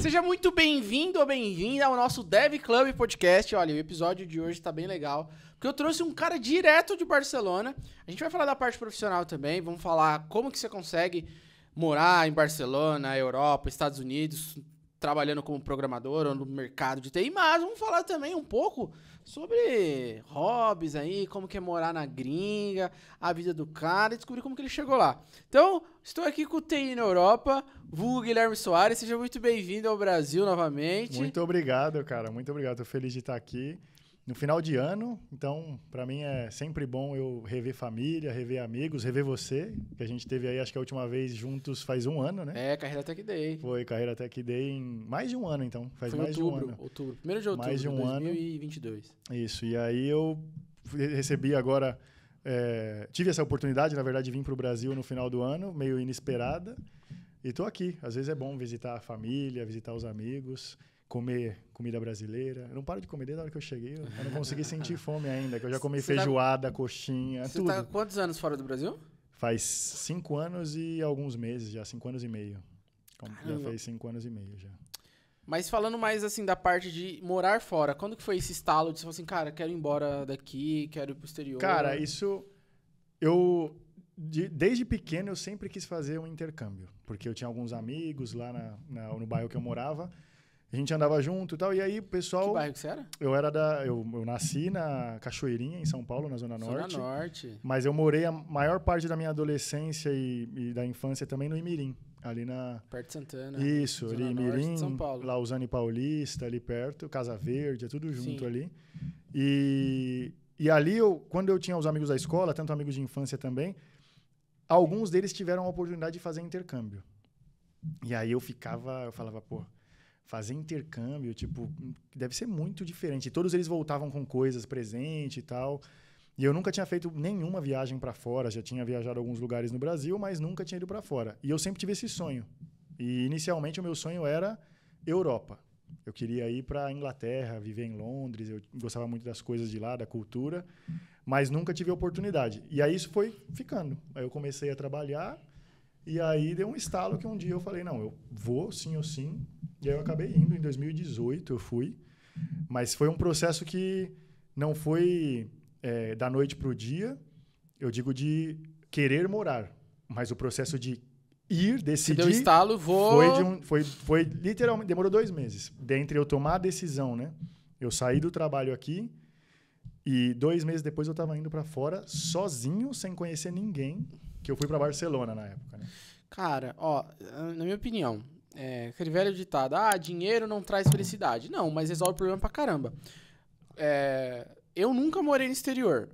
Seja muito bem-vindo ou bem-vinda ao nosso Dev Club Podcast. Olha, o episódio de hoje tá bem legal, porque eu trouxe um cara direto de Barcelona. A gente vai falar da parte profissional também, vamos falar como que você consegue morar em Barcelona, Europa, Estados Unidos, trabalhando como programador ou no mercado de TI, mas vamos falar também um pouco sobre hobbies aí, como que é morar na gringa, a vida do cara e descobrir como que ele chegou lá. Então, estou aqui com o TI na Europa, vulgo Guilherme Soares, seja muito bem-vindo ao Brasil novamente. Muito obrigado, cara, muito obrigado, tô feliz de estar aqui. No final de ano, então, para mim é sempre bom eu rever família, rever amigos, rever você, que a gente teve aí, acho que a última vez juntos faz um ano, né? É, Carreira Tech Day. Foi Carreira Tech Day em mais de um ano, então, faz Foi mais outubro, de um ano. outubro, 1º de outubro Mais de um de 2022. Isso, e aí eu recebi agora, tive essa oportunidade, na verdade, de vir para o Brasil no final do ano, meio inesperada, e tô aqui. Às vezes é bom visitar a família, visitar os amigos, comer comida brasileira. Eu não paro de comer desde a hora que eu cheguei. Eu não consegui sentir fome ainda, que eu já comi feijoada, coxinha, Você tudo. tá há quantos anos fora do Brasil? Faz 5 anos e alguns meses já, 5 anos e meio. Já fez 5 anos e meio já. Mas falando mais assim da parte de morar fora, quando que foi esse estalo de você falar assim, cara, quero ir embora daqui, quero ir pro exterior? Cara, isso... Desde pequeno eu sempre quis fazer um intercâmbio, porque eu tinha alguns amigos lá no bairro que eu morava. A gente andava junto e tal, e aí o pessoal... Que bairro que você era? Eu nasci na Cachoeirinha, em São Paulo, na Zona Norte. Zona Norte. Mas eu morei a maior parte da minha adolescência e da infância também no Imirim, ali na... Perto de Santana. Isso, Zona ali Norte Imirim, de São Paulo. Lausanne Paulista, ali perto, Casa Verde, é tudo junto Sim. ali. E ali, quando eu tinha os amigos da escola, tanto amigos de infância também, alguns deles tiveram a oportunidade de fazer intercâmbio. E aí eu falava, pô, fazer intercâmbio, tipo, deve ser muito diferente. E todos eles voltavam com coisas, presente e tal. E eu nunca tinha feito nenhuma viagem para fora. Já tinha viajado a alguns lugares no Brasil, mas nunca tinha ido para fora. E eu sempre tive esse sonho. E inicialmente o meu sonho era Europa. Eu queria ir para Inglaterra, viver em Londres. Eu gostava muito das coisas de lá, da cultura, mas nunca tive a oportunidade. E aí isso foi ficando. Aí eu comecei a trabalhar e aí deu um estalo que um dia eu falei, não, eu vou sim ou sim. E aí eu acabei indo, em 2018 eu fui. Mas foi um processo que não foi da noite para o dia, eu digo de querer morar. Mas o processo de ir, decidir... Você deu estalo, vou... Foi literalmente, demorou 2 meses. Dentre eu tomar a decisão, né? Eu saí do trabalho aqui e 2 meses depois eu estava indo para fora, sozinho, sem conhecer ninguém, que eu fui para Barcelona na época, né? Cara, ó, na minha opinião... aquele velho ditado, dinheiro não traz felicidade. Não, mas resolve o problema pra caramba. Eu nunca morei no exterior,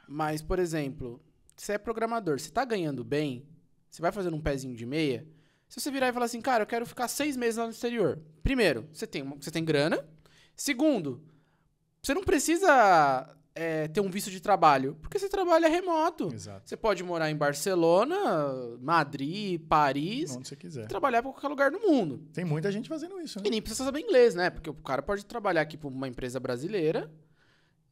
mas, por exemplo, você é programador, você tá ganhando bem, você vai fazendo um pezinho de meia, se você virar e falar assim, cara, eu quero ficar 6 meses lá no exterior. Primeiro, você tem grana. Segundo, você não precisa... ter um visto de trabalho, porque você trabalha remoto. Exato. Você pode morar em Barcelona, Madrid, Paris, Onde você quiser. e trabalhar para qualquer lugar do mundo. Tem muita gente fazendo isso, né? E nem precisa saber inglês, né? Porque o cara pode trabalhar aqui para uma empresa brasileira.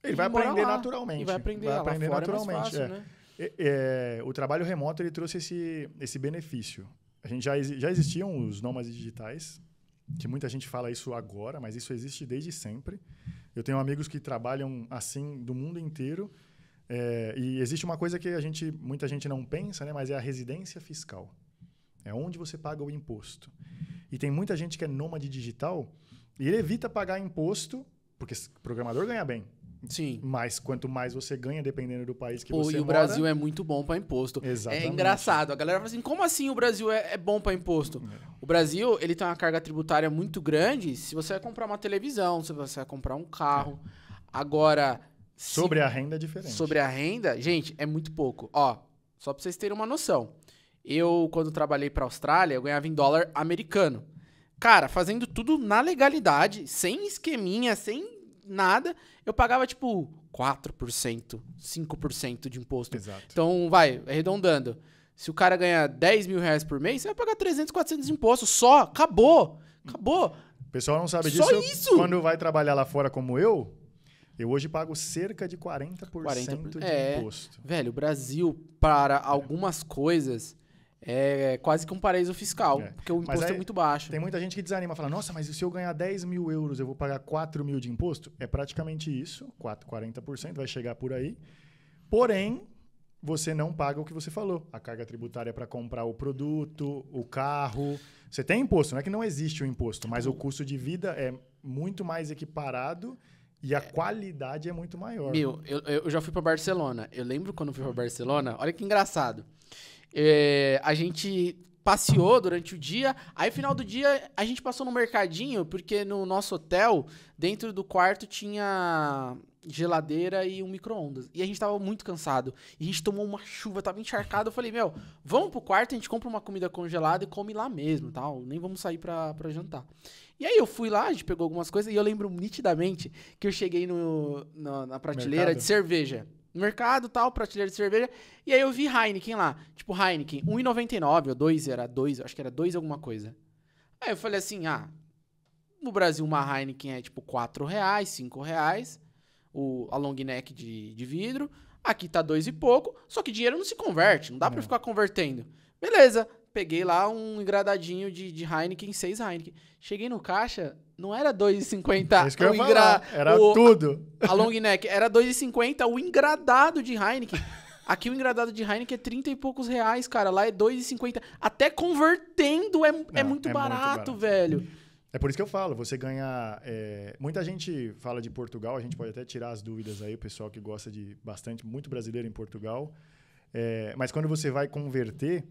Ele vai aprender lá. naturalmente. E vai aprender lá fora naturalmente. É mais fácil, né? O trabalho remoto ele trouxe esse benefício. A gente já existiam os nômades digitais, que muita gente fala isso agora, mas isso existe desde sempre. Eu tenho amigos que trabalham assim do mundo inteiro. E existe uma coisa que muita gente não pensa, né? Mas é a residência fiscal. É onde você paga o imposto. E tem muita gente que é nômade digital e ele evita pagar imposto, porque o programador ganha bem. Sim. Mas quanto mais você ganha, dependendo do país que Pô, você e o mora... Brasil é muito bom para imposto. Exatamente. É engraçado. A galera fala assim, como assim o Brasil é bom para imposto? O Brasil, ele tem uma carga tributária muito grande se você vai comprar uma televisão, se você vai comprar um carro. Agora... Sobre a renda é diferente. Sobre a renda, gente, é muito pouco. Ó, só pra vocês terem uma noção. Eu, quando trabalhei pra Austrália, eu ganhava em dólar americano. Cara, fazendo tudo na legalidade, sem esqueminha, sem nada, eu pagava, tipo, 4%, 5% de imposto. Exato. Então, arredondando. Se o cara ganha 10 mil reais por mês, você vai pagar 300, 400 de imposto. Só, acabou. O pessoal não sabe Só disso. isso? Quando vai trabalhar lá fora como eu hoje pago cerca de 40% de imposto. Velho, o Brasil, para algumas coisas, é quase que um paraíso fiscal, É. porque o Mas imposto aí é muito baixo. Tem muita gente que desanima, fala, nossa, mas se eu ganhar 10 mil euros, eu vou pagar 4 mil de imposto? É praticamente isso, 40%, vai chegar por aí. Porém, você não paga o que você falou. A carga tributária para comprar o produto, o carro. Você tem imposto, não é que não existe o imposto, mas o custo de vida é muito mais equiparado e a qualidade é muito maior. Meu, eu já fui pra Barcelona. Eu lembro quando eu fui pra Barcelona, olha que engraçado. A gente passeou durante o dia, aí final do dia a gente passou no mercadinho, porque no nosso hotel, dentro do quarto tinha geladeira e um micro-ondas. E a gente tava muito cansado. E a gente tomou uma chuva, tava encharcado. Eu falei, meu, vamos pro quarto, a gente compra uma comida congelada e come lá mesmo, tal. Nem vamos sair pra jantar. E aí eu fui lá, a gente pegou algumas coisas e eu lembro nitidamente que eu cheguei na prateleira Mercado? de cerveja. No mercado, tal, prateleira de cerveja. E aí eu vi Heineken lá. Tipo, Heineken, 1,99 ou 2, era 2, acho que era 2 alguma coisa. Aí eu falei assim, no Brasil uma Heineken é tipo R$ 4, R$ 5. A long neck de vidro. Aqui tá 2 e pouco. Só que dinheiro não se converte, não dá pra Não. ficar convertendo. Beleza, peguei lá um engradadinho de Heineken, 6 Heineken. Cheguei no caixa, não era É R$ 2,50 isso que eu ia falar, era tudo. a long neck, era R$ 2,50 o engradado de Heineken. Aqui o engradado de Heineken é 30 e poucos reais, cara. Lá é R$ 2,50. Até convertendo é Não, muito é muito barato, barato. velho. É por isso que eu falo, você ganha... muita gente fala de Portugal, a gente pode até tirar as dúvidas aí, o pessoal que gosta de muito brasileiro em Portugal. Mas quando você vai converter,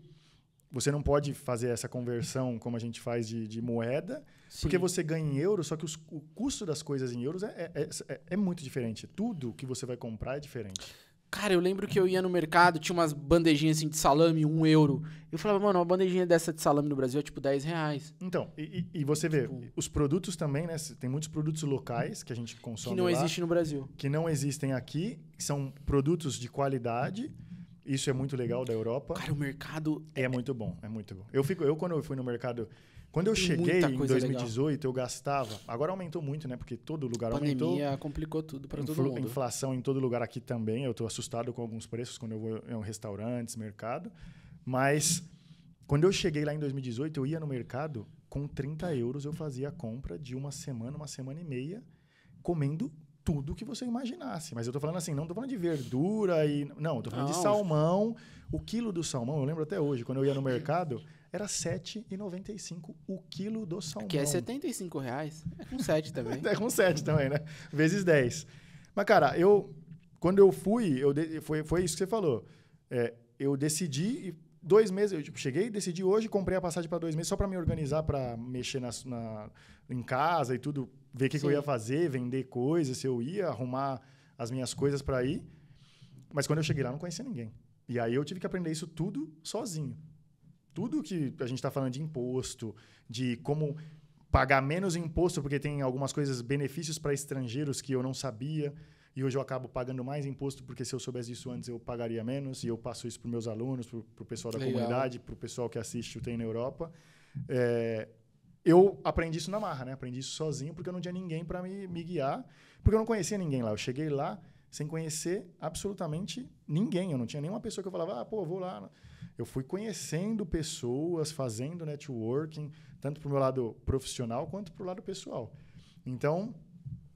você não pode fazer essa conversão como a gente faz de moeda, Sim. porque você ganha em euros, só que o custo das coisas em euros é muito diferente. Tudo que você vai comprar é diferente. Cara, eu lembro que eu ia no mercado, tinha umas bandejinhas assim de salame, €1. Eu falava, mano, uma bandejinha dessa de salame no Brasil é tipo R$ 10. Então, e você vê, Tipo, os produtos também, né? Tem muitos produtos locais que a gente consome que não lá, existe no Brasil. que não existem aqui, que são produtos de qualidade. Isso é muito legal da Europa. Cara, o mercado É muito bom, é muito bom. Quando eu fui no mercado, quando eu Tem cheguei muita em coisa 2018, eu gastava. Agora aumentou muito, né? Porque todo lugar aumentou. pandemia complicou tudo pra todo mundo. Inflação em todo lugar aqui também. Eu estou assustado com alguns preços quando eu vou em restaurantes, mercado. Mas quando eu cheguei lá em 2018, eu ia no mercado, com 30 euros eu fazia a compra de uma semana e meia, comendo tudo que você imaginasse. Mas eu tô falando assim, não tô falando de verdura e... Não, eu tô falando de Não. salmão. O quilo do salmão, eu lembro até hoje, quando eu ia no mercado, era R$ 7,95 o quilo do salmão. Que é R$ 75. É com 7 também. É com 7 também, né? Vezes 10. Mas, cara, quando eu fui, foi isso que você falou. Eu decidi, e 2 meses, eu cheguei, decidi hoje, comprei a passagem para 2 meses só para me organizar, para mexer em casa e tudo, ver o que eu ia fazer, vender coisas, se eu ia arrumar as minhas coisas para ir. Mas quando eu cheguei lá, não conhecia ninguém. E aí eu tive que aprender isso tudo sozinho. Tudo que a gente está falando de imposto, de como pagar menos imposto, porque tem algumas coisas, benefícios para estrangeiros que eu não sabia. E hoje eu acabo pagando mais imposto, porque se eu soubesse disso antes, eu pagaria menos. E eu passo isso para os meus alunos, para o pessoal da comunidade, para o pessoal que assiste o Treino Europa. Eu aprendi isso na marra, né? Aprendi isso sozinho, porque eu não tinha ninguém para me guiar. Porque eu não conhecia ninguém lá. Eu cheguei lá sem conhecer absolutamente ninguém. Eu não tinha nenhuma pessoa que eu falava, vou lá. Eu fui conhecendo pessoas, fazendo networking, tanto para o meu lado profissional quanto para o lado pessoal. Então,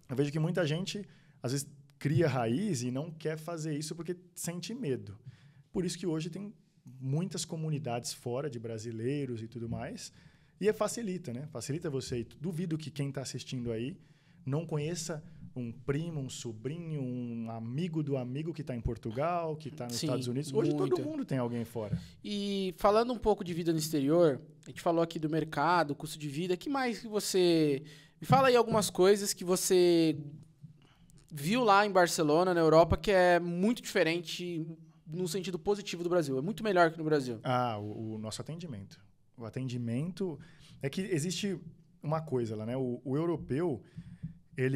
eu vejo que muita gente, às vezes, cria raiz e não quer fazer isso porque sente medo. Por isso que hoje tem muitas comunidades fora de brasileiros e tudo mais. E facilita, né? Facilita você. Duvido que quem está assistindo aí não conheça um primo, um sobrinho, um amigo do amigo que está em Portugal, que está nos Estados Unidos. Hoje todo mundo tem alguém fora. E falando um pouco de vida no exterior, a gente falou aqui do mercado, custo de vida. Que mais que você... Me fala aí algumas coisas que você viu lá em Barcelona, na Europa, que é muito diferente no sentido positivo do Brasil. É muito melhor que no Brasil. O nosso atendimento. O atendimento... É que existe uma coisa lá, né? O europeu, ele...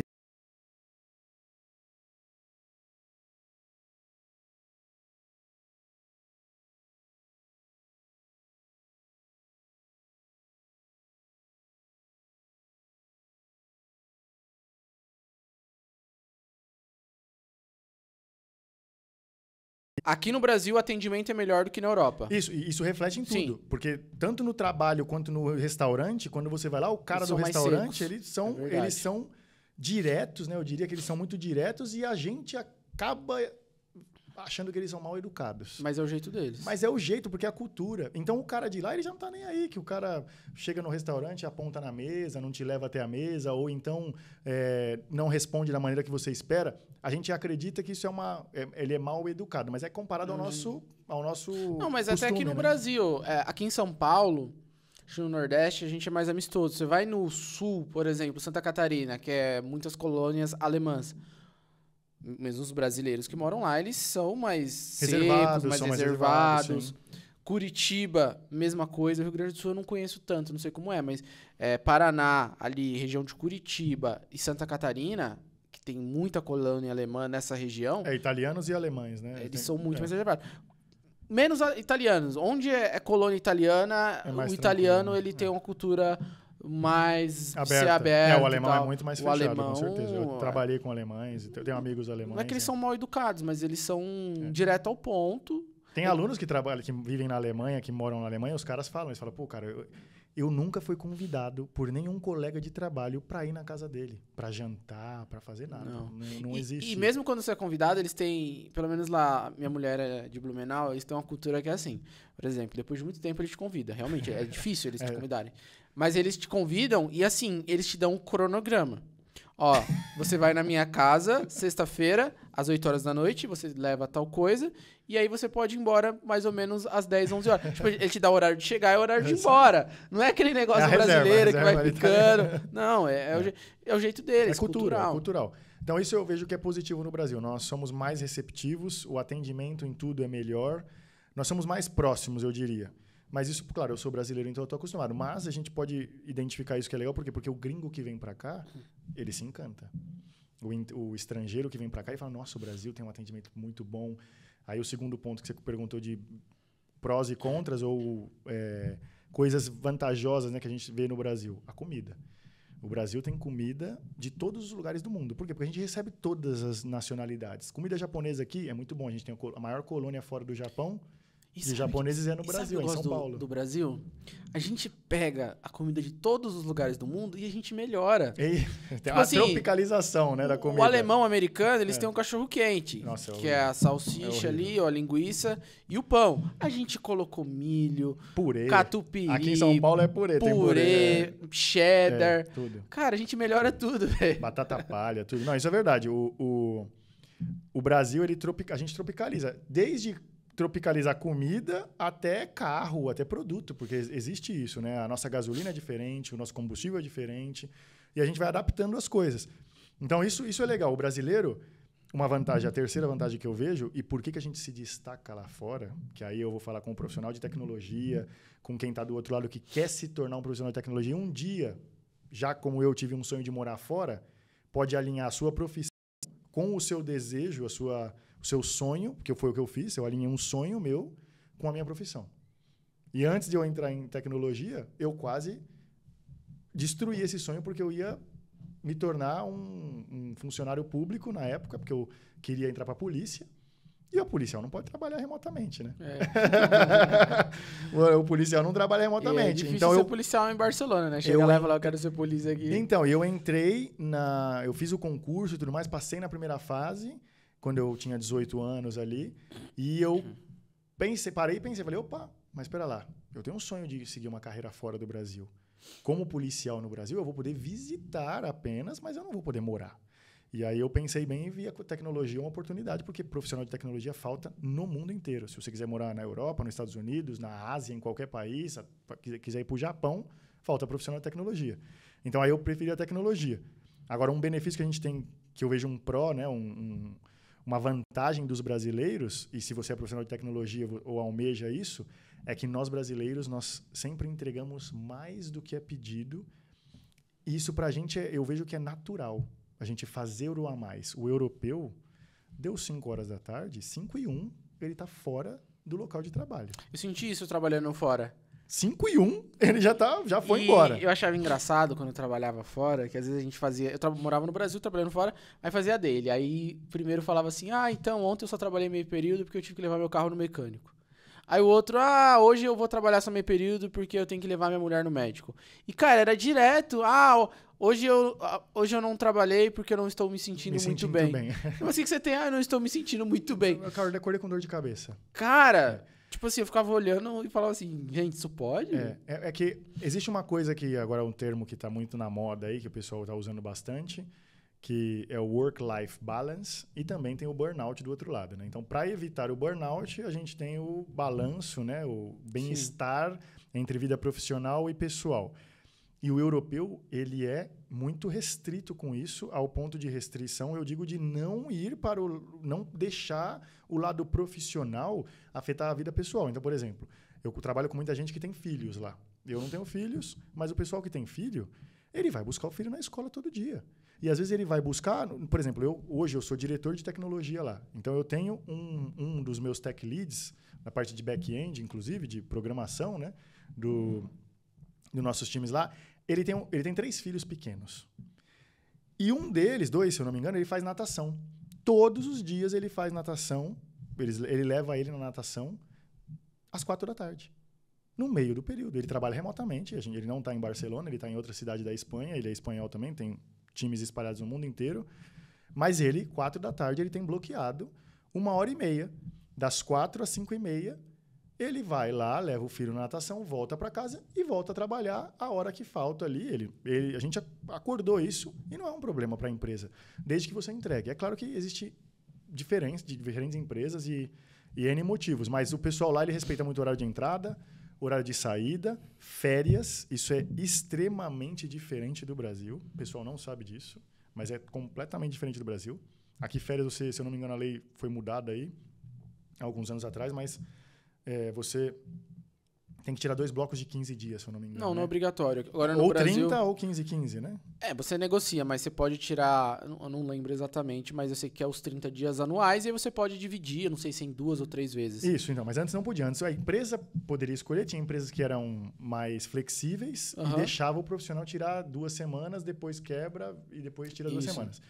aqui no Brasil o atendimento é melhor do que na Europa. Isso reflete em tudo. Sim. Porque tanto no trabalho quanto no restaurante, quando você vai lá, o cara Eles do são mais restaurante, secos. eles são diretos, né? Eu diria que eles são muito diretos e a gente acaba achando que eles são mal educados. Mas é o jeito deles. Mas é o jeito, porque é a cultura. Então o cara de lá, ele já não tá nem aí, que o cara chega no restaurante, aponta na mesa, não te leva até a mesa, ou então não responde da maneira que você espera. A gente acredita que isso ele é mal educado, mas é comparado ao nosso Não, mas até costume, aqui no né? Brasil, aqui em São Paulo, acho que no Nordeste, a gente é mais amistoso. Você vai no Sul, por exemplo, Santa Catarina, que é muitas colônias alemãs. Mesmo os brasileiros que moram lá, eles são mais Reservados, secos, mais são mais reservados. reservados, Curitiba, mesma coisa. Rio Grande do Sul eu não conheço tanto, não sei como é, mas Paraná, ali, região de Curitiba e Santa Catarina, que tem muita colônia alemã nessa região, Italianos e alemães, né? eles são muito mais reservados. Menos italianos. Onde é colônia italiana, É mais o italiano tranquilo, ele tem uma cultura mais ser aberta. aberto. O alemão e é tal. muito mais O fechado, alemão, com certeza. Eu trabalhei com alemães, tenho amigos alemães. não é que eles né? são mal educados, mas eles são direto ao ponto. Tem alunos que trabalham, que vivem na Alemanha, que moram na Alemanha, os caras falam, pô, cara, eu nunca fui convidado por nenhum colega de trabalho para ir na casa dele, para jantar, para fazer nada. Não existe. E mesmo quando você é convidado, eles têm, pelo menos lá, minha mulher é de Blumenau, eles têm uma cultura que é assim. Por exemplo, depois de muito tempo eles te convidam. Realmente, é difícil eles te convidarem. Mas eles te convidam e assim, eles te dão um cronograma. Ó, você vai na minha casa, sexta-feira, às 8 horas da noite, você leva tal coisa, e aí você pode ir embora mais ou menos às 10, 11 horas. Tipo, ele te dá o horário de chegar e o horário de ir embora. Não é aquele negócio brasileiro que vai ficando. Não, é o jeito deles, é cultural. cultural. Então isso eu vejo que é positivo no Brasil. Nós somos mais receptivos, o atendimento em tudo é melhor. Nós somos mais próximos, eu diria. Mas isso, claro, eu sou brasileiro, então eu tô acostumado. Mas a gente pode identificar isso que é legal, por quê? Porque o gringo que vem para cá, ele se encanta. O estrangeiro que vem para cá e fala, nossa, o Brasil tem um atendimento muito bom. Aí o segundo ponto que você perguntou de prós e contras ou coisas vantajosas, né, que a gente vê no Brasil. A comida. O Brasil tem comida de todos os lugares do mundo. Por quê? Porque a gente recebe todas as nacionalidades. Comida japonesa aqui é muito bom. A gente tem a maior colônia fora do Japão. De japoneses é no Brasil, em São Paulo. Do Brasil, a gente pega a comida de todos os lugares do mundo e a gente melhora. Tem Tipo a assim, tropicalização, né, da comida. O alemão americano, eles têm um cachorro quente, Nossa, que é a salsicha ali, ó, a linguiça e o pão. A gente colocou milho, purê. catupiry. Aqui em São Paulo é purê, tem purê, cheddar. tudo. Cara, a gente melhora tudo, velho. Batata palha, tudo. Não, isso é verdade. O Brasil, a gente tropicaliza. Desde tropicalizar comida até carro, até produto, porque existe isso, né? A nossa gasolina é diferente, o nosso combustível é diferente, e a gente vai adaptando as coisas. Então, isso é legal. O brasileiro, uma vantagem, a terceira vantagem que eu vejo, e por que a gente se destaca lá fora, que aí eu vou falar com um profissional de tecnologia, com quem está do outro lado que quer se tornar um profissional de tecnologia, um dia, já como eu tive um sonho de morar fora, pode alinhar a sua profissão com o seu desejo, o seu sonho, que foi o que eu fiz, eu alinhei um sonho meu com a minha profissão. E antes de eu entrar em tecnologia, eu quase destruí esse sonho porque eu ia me tornar um funcionário público na época, porque eu queria entrar para a polícia. E o policial não pode trabalhar remotamente, né? O policial não trabalha remotamente. É difícil então ser policial em Barcelona, né? Chega lá e fala, eu quero ser polícia aqui. Então, eu entrei eu fiz o concurso e tudo mais, passei na primeira fase, quando eu tinha 18 anos ali, e eu parei e pensei, falei, opa, mas espera lá, eu tenho um sonho de seguir uma carreira fora do Brasil. Como policial no Brasil, eu vou poder visitar apenas, mas eu não vou poder morar. E aí eu pensei bem e vi a tecnologia uma oportunidade, porque profissional de tecnologia falta no mundo inteiro. Se você quiser morar na Europa, nos Estados Unidos, na Ásia, em qualquer país, quiser ir para o Japão, falta profissional de tecnologia. Então aí eu preferi a tecnologia. Agora, um benefício que a gente tem, que eu vejo um pró, né, uma vantagem dos brasileiros, e se você é profissional de tecnologia ou almeja isso, é que nós brasileiros, nós sempre entregamos mais do que é pedido. E isso para a gente, eu vejo que é natural. A gente fazer o a mais. O europeu deu 5 horas da tarde, 5:01, ele está fora do local de trabalho. Eu senti isso trabalhando fora. 5:01, ele já foi embora. Eu achava engraçado quando eu trabalhava fora, que às vezes a gente fazia... Eu morava no Brasil, trabalhando fora, aí fazia dele. Aí primeiro falava assim, então ontem eu só trabalhei meio período porque eu tive que levar meu carro no mecânico. Aí o outro, hoje eu vou trabalhar só meio período porque eu tenho que levar minha mulher no médico. E, cara, era direto, hoje eu não trabalhei porque eu não estou me sentindo muito bem. Então, assim que você tem, eu não estou me sentindo muito bem. Eu acordei com dor de cabeça. Cara... Tipo assim, eu ficava olhando e falava assim, gente, isso pode? É que existe uma coisa que agora é um termo que está muito na moda aí, que o pessoal está usando bastante, que é o work-life balance, e também tem o burnout do outro lado, né? Então, para evitar o burnout, a gente tem o balanço, né? O bem-estar entre vida profissional e pessoal. E o europeu, ele é muito restrito com isso, ao ponto de restrição, eu digo, de não ir não deixar o lado profissional afetar a vida pessoal. Então, por exemplo, eu trabalho com muita gente que tem filhos lá. Eu não tenho filhos, mas o pessoal que tem filho, ele vai buscar o filho na escola todo dia. E às vezes ele vai buscar, por exemplo, hoje eu sou diretor de tecnologia lá. Então eu tenho um dos meus tech leads, na parte de back-end, inclusive, de programação, né, dos nossos times lá. Ele tem 3 filhos pequenos. E um deles, 2, se eu não me engano, ele faz natação. Todos os dias ele faz natação, ele leva ele na natação às 4:00. No meio do período. Ele trabalha remotamente, ele não está em Barcelona, ele está em outra cidade da Espanha, ele é espanhol também, tem times espalhados no mundo inteiro. Mas ele, 4:00, ele tem bloqueado 1h30, das 4 às 5:30, ele vai lá, leva o filho na natação, volta para casa e volta a trabalhar a hora que falta ali. A gente acordou isso e não é um problema para a empresa, desde que você entregue. É claro que existe diferentes empresas e N motivos, mas o pessoal lá ele respeita muito o horário de entrada, horário de saída, férias. Isso é extremamente diferente do Brasil. O pessoal não sabe disso, mas é completamente diferente do Brasil. Aqui, férias, se eu não me engano, a lei foi mudada aí há alguns anos atrás, mas... você tem que tirar 2 blocos de 15 dias, se eu não me engano. Não, né? não é obrigatório. Agora, no ou Brasil, 30 ou 15, né? você negocia, mas você pode tirar, eu não lembro exatamente, mas eu sei que é os 30 dias anuais e aí você pode dividir, eu não sei se em 2 ou 3 vezes. Isso, então, mas antes não podia. Antes a empresa poderia escolher, tinha empresas que eram mais flexíveis e deixava o profissional tirar 2 semanas, depois quebra e depois tira 2 semanas.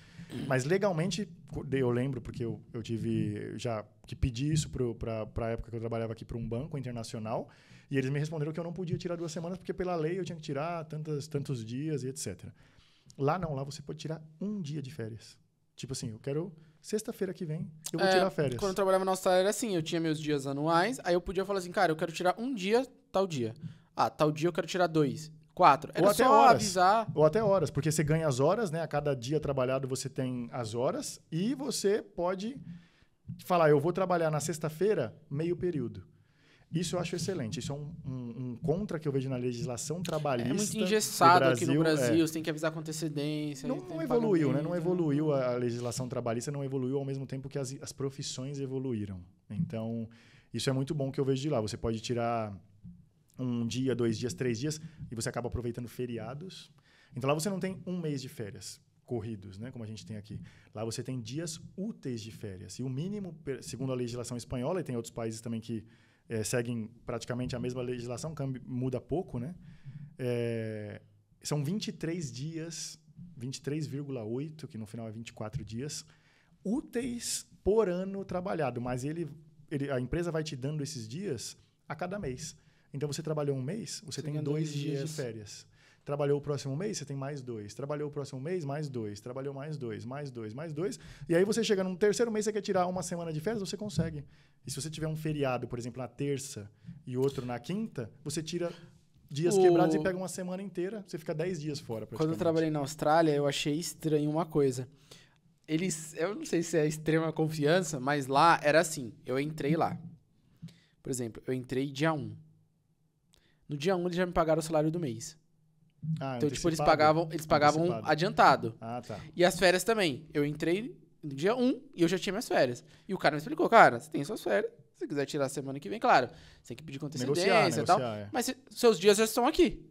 Mas legalmente, eu lembro, porque eu tive já que pedir isso para a época que eu trabalhava aqui para um banco internacional, e eles me responderam que eu não podia tirar 2 semanas, porque pela lei eu tinha que tirar tantos dias e etc. Lá não, lá você pode tirar 1 dia de férias. Tipo assim, eu quero sexta-feira que vem, eu vou tirar férias. Quando eu trabalhava na Austrália era assim, eu tinha meus dias anuais, aí eu podia falar assim, cara, eu quero tirar 1 dia, tal dia. Tal dia eu quero tirar 2. 4. Era só avisar. Ou até horas, porque você ganha as horas, né? A cada dia trabalhado você tem as horas e você pode falar, eu vou trabalhar na sexta-feira, meio período. Isso eu acho excelente. Isso é um contra que eu vejo na legislação trabalhista. É muito engessado aqui no Brasil, você tem que avisar com antecedência. Não evoluiu, né? Não evoluiu, a legislação trabalhista não evoluiu ao mesmo tempo que as profissões evoluíram. Então, isso é muito bom que eu vejo de lá. Você pode tirar 1 dia, 2 dias, 3 dias, e você acaba aproveitando feriados. Então, lá você não tem 1 mês de férias corridos, né, como a gente tem aqui. Lá você tem dias úteis de férias. E o mínimo, segundo a legislação espanhola, e tem outros países também que seguem praticamente a mesma legislação, muda pouco, né? São 23 dias, 23,8, que no final é 24 dias, úteis por ano trabalhado. Mas a empresa vai te dando esses dias a cada mês. Então, você trabalhou 1 mês, você tem 2 dias de férias. Trabalhou o próximo mês, você tem mais 2. Trabalhou o próximo mês, mais 2. Trabalhou mais 2, mais 2, mais 2. E aí você chega no terceiro mês, você quer tirar 1 semana de férias, você consegue. E se você tiver um feriado, por exemplo, na terça e outro na quinta, você tira dias quebrados e pega 1 semana inteira, você fica 10 dias fora. Quando eu trabalhei na Austrália, eu achei estranho uma coisa. Eu não sei se é extrema confiança, mas lá era assim, eu entrei lá. Por exemplo, eu entrei dia 1. No dia 1, eles já me pagaram o salário do mês. Então, tipo, eles pagavam adiantado. Tá. E as férias também. Eu entrei no dia 1 e eu já tinha minhas férias. E o cara me explicou, cara, você tem suas férias. Se você quiser tirar a semana que vem, claro, você tem que pedir com antecedência e tal. Mas seus dias já estão aqui.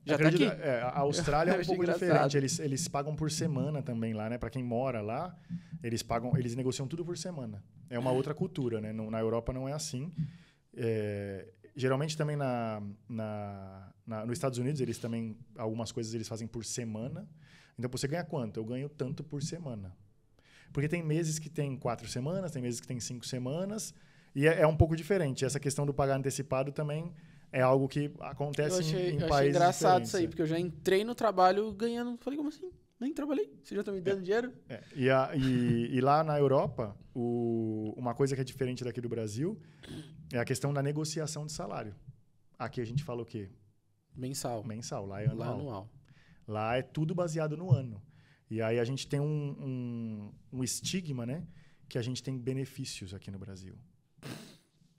Já tá aqui. A Austrália é um pouco diferente. Eles pagam por semana também lá, né? Pra quem mora lá, eles negociam tudo por semana. É uma outra cultura, né? Na Europa não é assim. geralmente também nos Estados Unidos, eles também, algumas coisas eles fazem por semana. Então, você ganha quanto? Eu ganho tanto por semana. Porque tem meses que tem 4 semanas, tem meses que tem 5 semanas, e é um pouco diferente. Essa questão do pagar antecipado também é algo que acontece em países Eu achei engraçado isso aí, diferentes. porque eu já entrei no trabalho ganhando. Falei, como assim? Nem trabalhei. Vocês já estão me dando dinheiro? E lá na Europa, uma coisa que é diferente daqui do Brasil é a questão da negociação de salário. Aqui a gente fala o quê? Mensal. Lá é anual. Lá é anual. Lá é tudo baseado no ano. E aí a gente tem um estigma, né? Que a gente tem benefícios aqui no Brasil.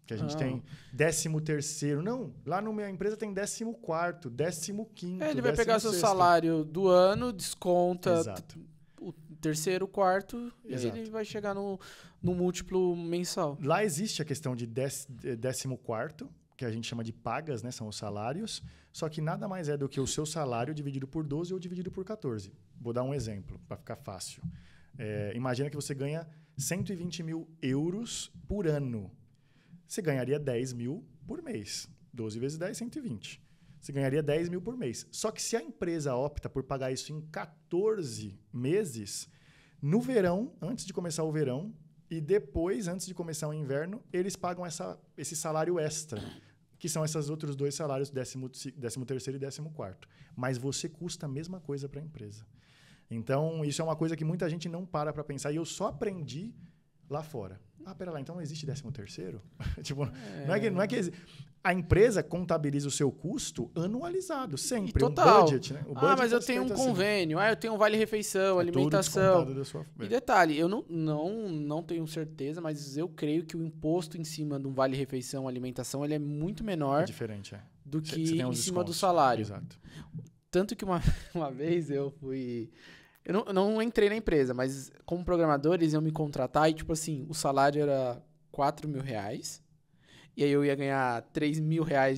Que a gente tem 13º. Não, lá na minha empresa tem 14º, 15º. Ele vai pegar seu salário do ano, desconta Exato. o terceiro, quarto, Exato. e ele vai chegar no múltiplo mensal. Lá existe a questão de 14º, que a gente chama de pagas, né? São os salários. Só que nada mais é do que o seu salário dividido por 12 ou dividido por 14. Vou dar um exemplo, para ficar fácil. Imagina que você ganha 120 mil euros por ano. Você ganharia 10 mil por mês. 12 vezes 10, 120. Você ganharia 10 mil por mês. Só que se a empresa opta por pagar isso em 14 meses, no verão, antes de começar o verão, e depois, antes de começar o inverno, eles pagam esse salário extra, que são esses outros 2 salários, 13º e 14º. Mas você custa a mesma coisa para a empresa. Então, isso é uma coisa que muita gente não para pensar. E eu só aprendi lá fora. Pera lá, então não existe 13º? Tipo, não é que a empresa contabiliza o seu custo anualizado, sempre. Total. Um budget, né? O budget mas eu tenho um convênio, eu tenho um vale-refeição, alimentação. E detalhe, eu não tenho certeza, mas eu creio que o imposto em cima de um vale-refeição, alimentação, ele é muito menor do que em cima do salário. Exato. Tanto que uma vez eu fui... Eu não entrei na empresa, mas como programador, eles iam me contratar e, tipo assim, o salário era R$4.000. E aí eu ia ganhar R$3.000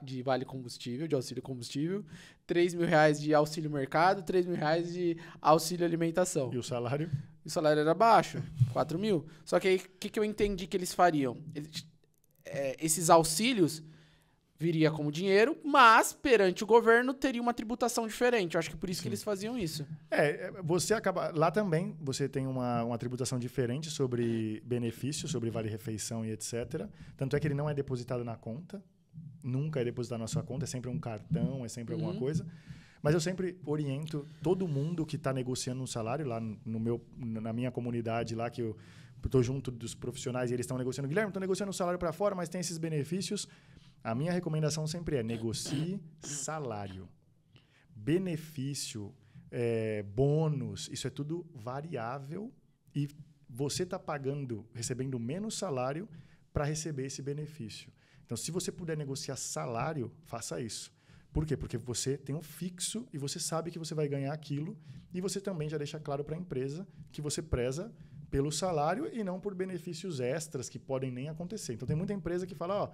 de vale combustível, de auxílio combustível, R$3.000 de auxílio mercado, R$3.000 de auxílio alimentação. E o salário? O salário era baixo, 4 mil. Só que aí, o que eu entendi que eles fariam? Esses auxílios viria como dinheiro, mas perante o governo teria uma tributação diferente. Eu acho que por isso que eles faziam isso. Você acaba... Lá também você tem uma tributação diferente sobre benefícios, sobre vale-refeição e etc. Tanto é que ele não é depositado na conta. Nunca é depositado na sua conta. É sempre um cartão, é sempre alguma coisa. Mas eu sempre oriento todo mundo que está negociando um salário lá na minha comunidade, lá que eu estou junto dos profissionais e eles estão negociando. Guilherme, estou negociando um salário para fora, mas tem esses benefícios. A minha recomendação sempre é negocie salário. Benefício, bônus, isso é tudo variável e você está recebendo menos salário para receber esse benefício. Então, se você puder negociar salário, faça isso. Por quê? Porque você tem um fixo e você sabe que você vai ganhar aquilo e você também já deixa claro para a empresa que você preza pelo salário e não por benefícios extras que podem nem acontecer. Então, tem muita empresa que fala,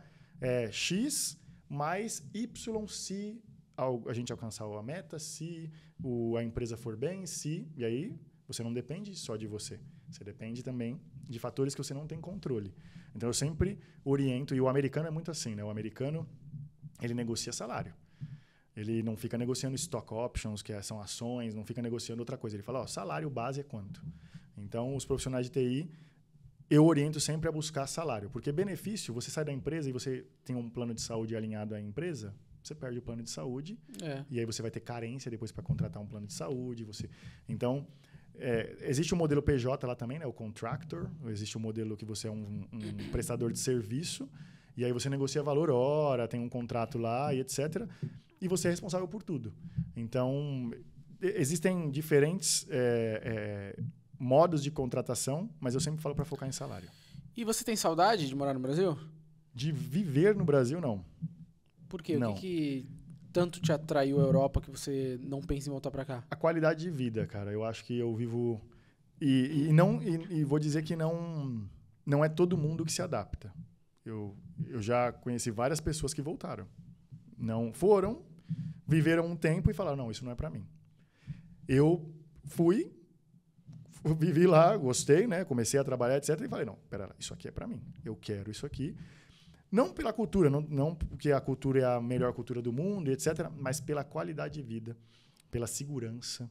X mais Y se a gente alcançar a meta, se a empresa for bem, e aí você não depende só de você. Você depende também de fatores que você não tem controle. Então, eu sempre oriento, e o americano é muito assim, né? O americano, ele negocia salário. Ele não fica negociando stock options, que são ações, não fica negociando outra coisa. Ele fala, salário base é quanto? Então, os profissionais de TI, eu oriento sempre a buscar salário. Porque benefício, você sai da empresa e você tem um plano de saúde alinhado à empresa, você perde o plano de saúde, e aí você vai ter carência depois para contratar um plano de saúde. Então, existe o modelo PJ lá também, né? O contractor. Existe o modelo que você é um prestador de serviço, e aí você negocia valor hora, tem um contrato lá e etc., e você é responsável por tudo. Então, existem diferentes modos de contratação, mas eu sempre falo para focar em salário. E você tem saudade de morar no Brasil? De viver no Brasil, não. Por quê? Não. O que tanto te atraiu a Europa que você não pensa em voltar para cá? A qualidade de vida, cara. Eu acho que eu vivo... E vou dizer que não é todo mundo que se adapta. Eu já conheci várias pessoas que voltaram. Não foram, viveram um tempo e falaram, não, isso não é para mim. Eu vivi lá, gostei, né? Comecei a trabalhar, etc. E falei, não, pera lá, isso aqui é para mim. Eu quero isso aqui. Não pela cultura, não porque a cultura é a melhor cultura do mundo, etc., mas pela qualidade de vida, pela segurança,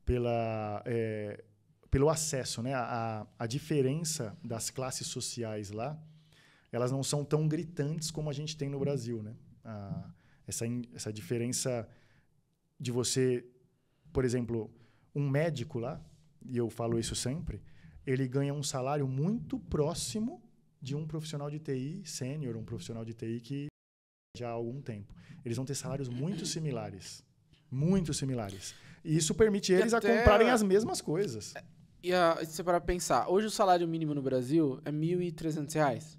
pelo acesso, né? A diferença das classes sociais lá, elas não são tão gritantes como a gente tem no Brasil, né? Essa diferença de você, por exemplo, um médico lá, e eu falo isso sempre, ele ganha um salário muito próximo de um profissional de TI sênior, um profissional de TI que já há algum tempo. Eles vão ter salários muito similares. Muito similares. E isso permite eles a comprarem as mesmas coisas. E se você parar pra pensar, hoje o salário mínimo no Brasil é R$ 1.300.